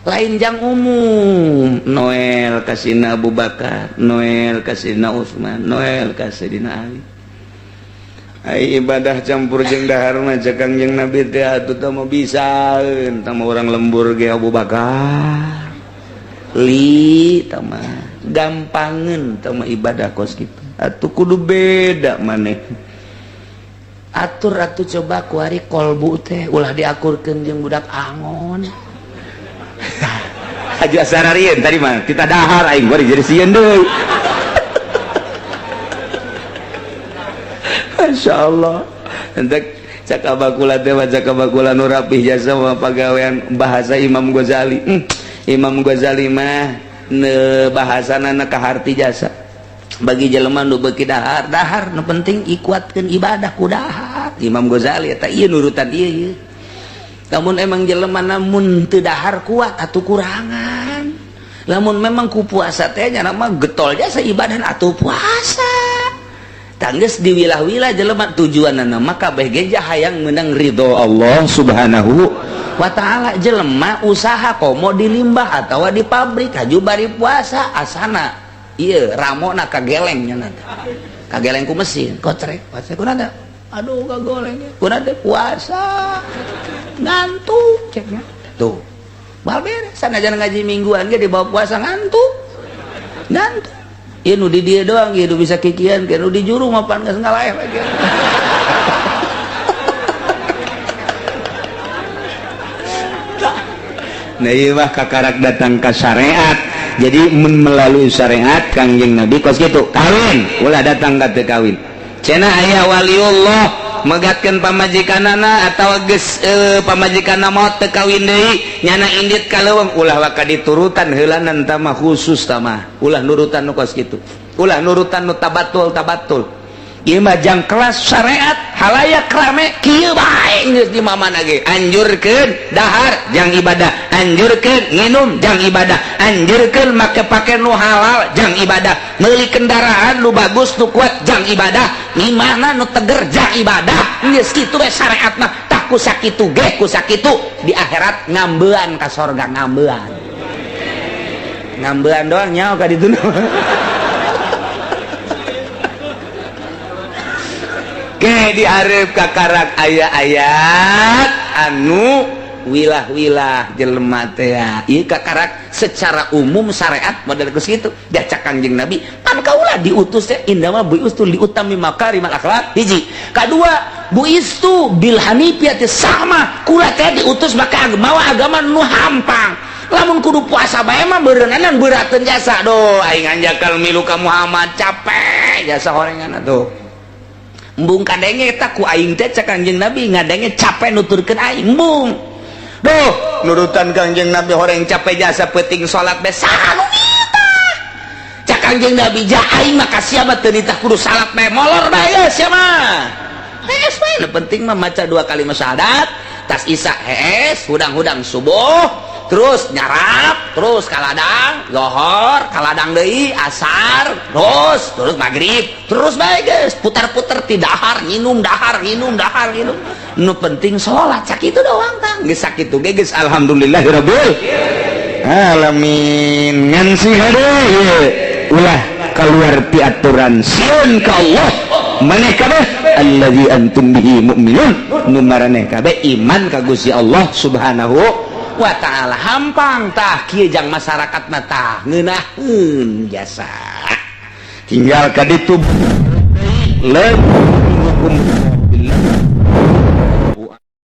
lain jang umum Noel kasina Abu Bakar Noel kasina Utsman Noel kasina Ali ai ibadah campur jeung dahar mah cekang jeung Nabi teh atuh teh mah bisaeun tah orang lembur ge Abu Bakar li tah mah gampangeun tah mah ibadah kos kitu atuh kudu beda maneh atur atuh coba kuari kolbu teh ulah diakurkeun jeung budak angon aju asararieun tadi mah kita dahar aing bari jadi sieun deui Masya Allah entek cakabakula teh cakabakula nu rapih jasa mah pagawean bahasa Imam Ghazali Imam Ghazali mah bahasana kaharti jasa bagi jelema nu beuki dahar nu penting ikuatkeun ibadah ku dahar Imam Ghazali eta ieu nurutan ieu lamun emang jelema namun teu dahar kuat atuh kurangan lamun memang ku puasa teh nya mah getol jasa ibadah atuh puasa tangges di wilah-wilah jelema tujuanna mah kabeh ge hayang meunang ridho Allah Subhanahu wa ta'ala jelema usaha komo di limbah atawa di pabrik haju bari puasa asana ieu ramona kageleng nya kageleng ku mesin kocrek puasa kunaon aduh kagoleng kunaon teh puasa ngantuk ceknya tuh bal beres sanajan ngaji mingguan ge di bawah puasa ngantuk ieu nu di dieu doang ieu nu bisa kikian ke nu di juru mah pan geus ngalaeh lagi nah ieu mah kakarak datang ka syariat jadi melalui syariat Kangjeng Nabi kos kitu kawin ulah datang ka teu kawin cenah aya waliullah megatkeun pamajikanana atawa geus pamajikanna maot teu kawin deui nyana indit ka leuweung ulah waka diturutan heulanan tah mah khusus tah mah ulah nurutan nu kos kitu ulah nurutan nu tabatul ieu mah jang kelas syariat halayak rame kieu bae geus di mamana ge anjurkeun dahar jang ibadah anjurkeun nginum jang ibadah anjurkeun make pake nu halal jang ibadah meuli kendaraan nu bagus nu kuat jang ibadah imana nu teger jang ibadah geus kitu we syariat mah tah ku sakitu ge ku sakitu di akhirat ngambean ka sorga ngambean doang nyaho ka ditu ke diarep kakarak ayat-ayat anu wilah-wilah jelema teh ya ieu kakarak secara umum syariat model geus kitu diacak Kangjeng Nabi pan kaula diutus teh indama buistu liutami makarimal akhlak hiji kadua buistu bil hanifiyati sama kula teh diutus make agama nu hampang lamun kudu puasa bae mah beureunanan beurateun jasa doh aing anjakal milu ka Muhammad capek jasa horengan tuh embung kadenge eta ku aing teh cak Kangjeng Nabi ngadenge capek nuturkeun aing embung duh nurutan Kangjeng Nabi horeng capek jasa penting salat bae sanu kita cak Kangjeng Nabi jah aing mah ka sia mah teu nitah kudu salat bae molor bae geus sia mah hees bae nu penting mah maca 2 kalimat syahadat tas isya hees hudang-hudang subuh terus nyarap terus kaladang zohor kaladang deui asar terus maghrib terus bae geus putar-putar ti dahar nginum nu penting salat sakitu doang tang geus sakitu ge geus alhamdulillahirabbil alamin ngan si hade ulah keluar ti aturan sieun ka Allah maneh kabeh allazi antum bihi mu'minun nu maraneh kabeh iman ka Gusti Allah subhanahu wa ta'ala hampang tah kieu jang masyarakat na tah ngeunaheun jasa tinggal ka ditu leuwih hukum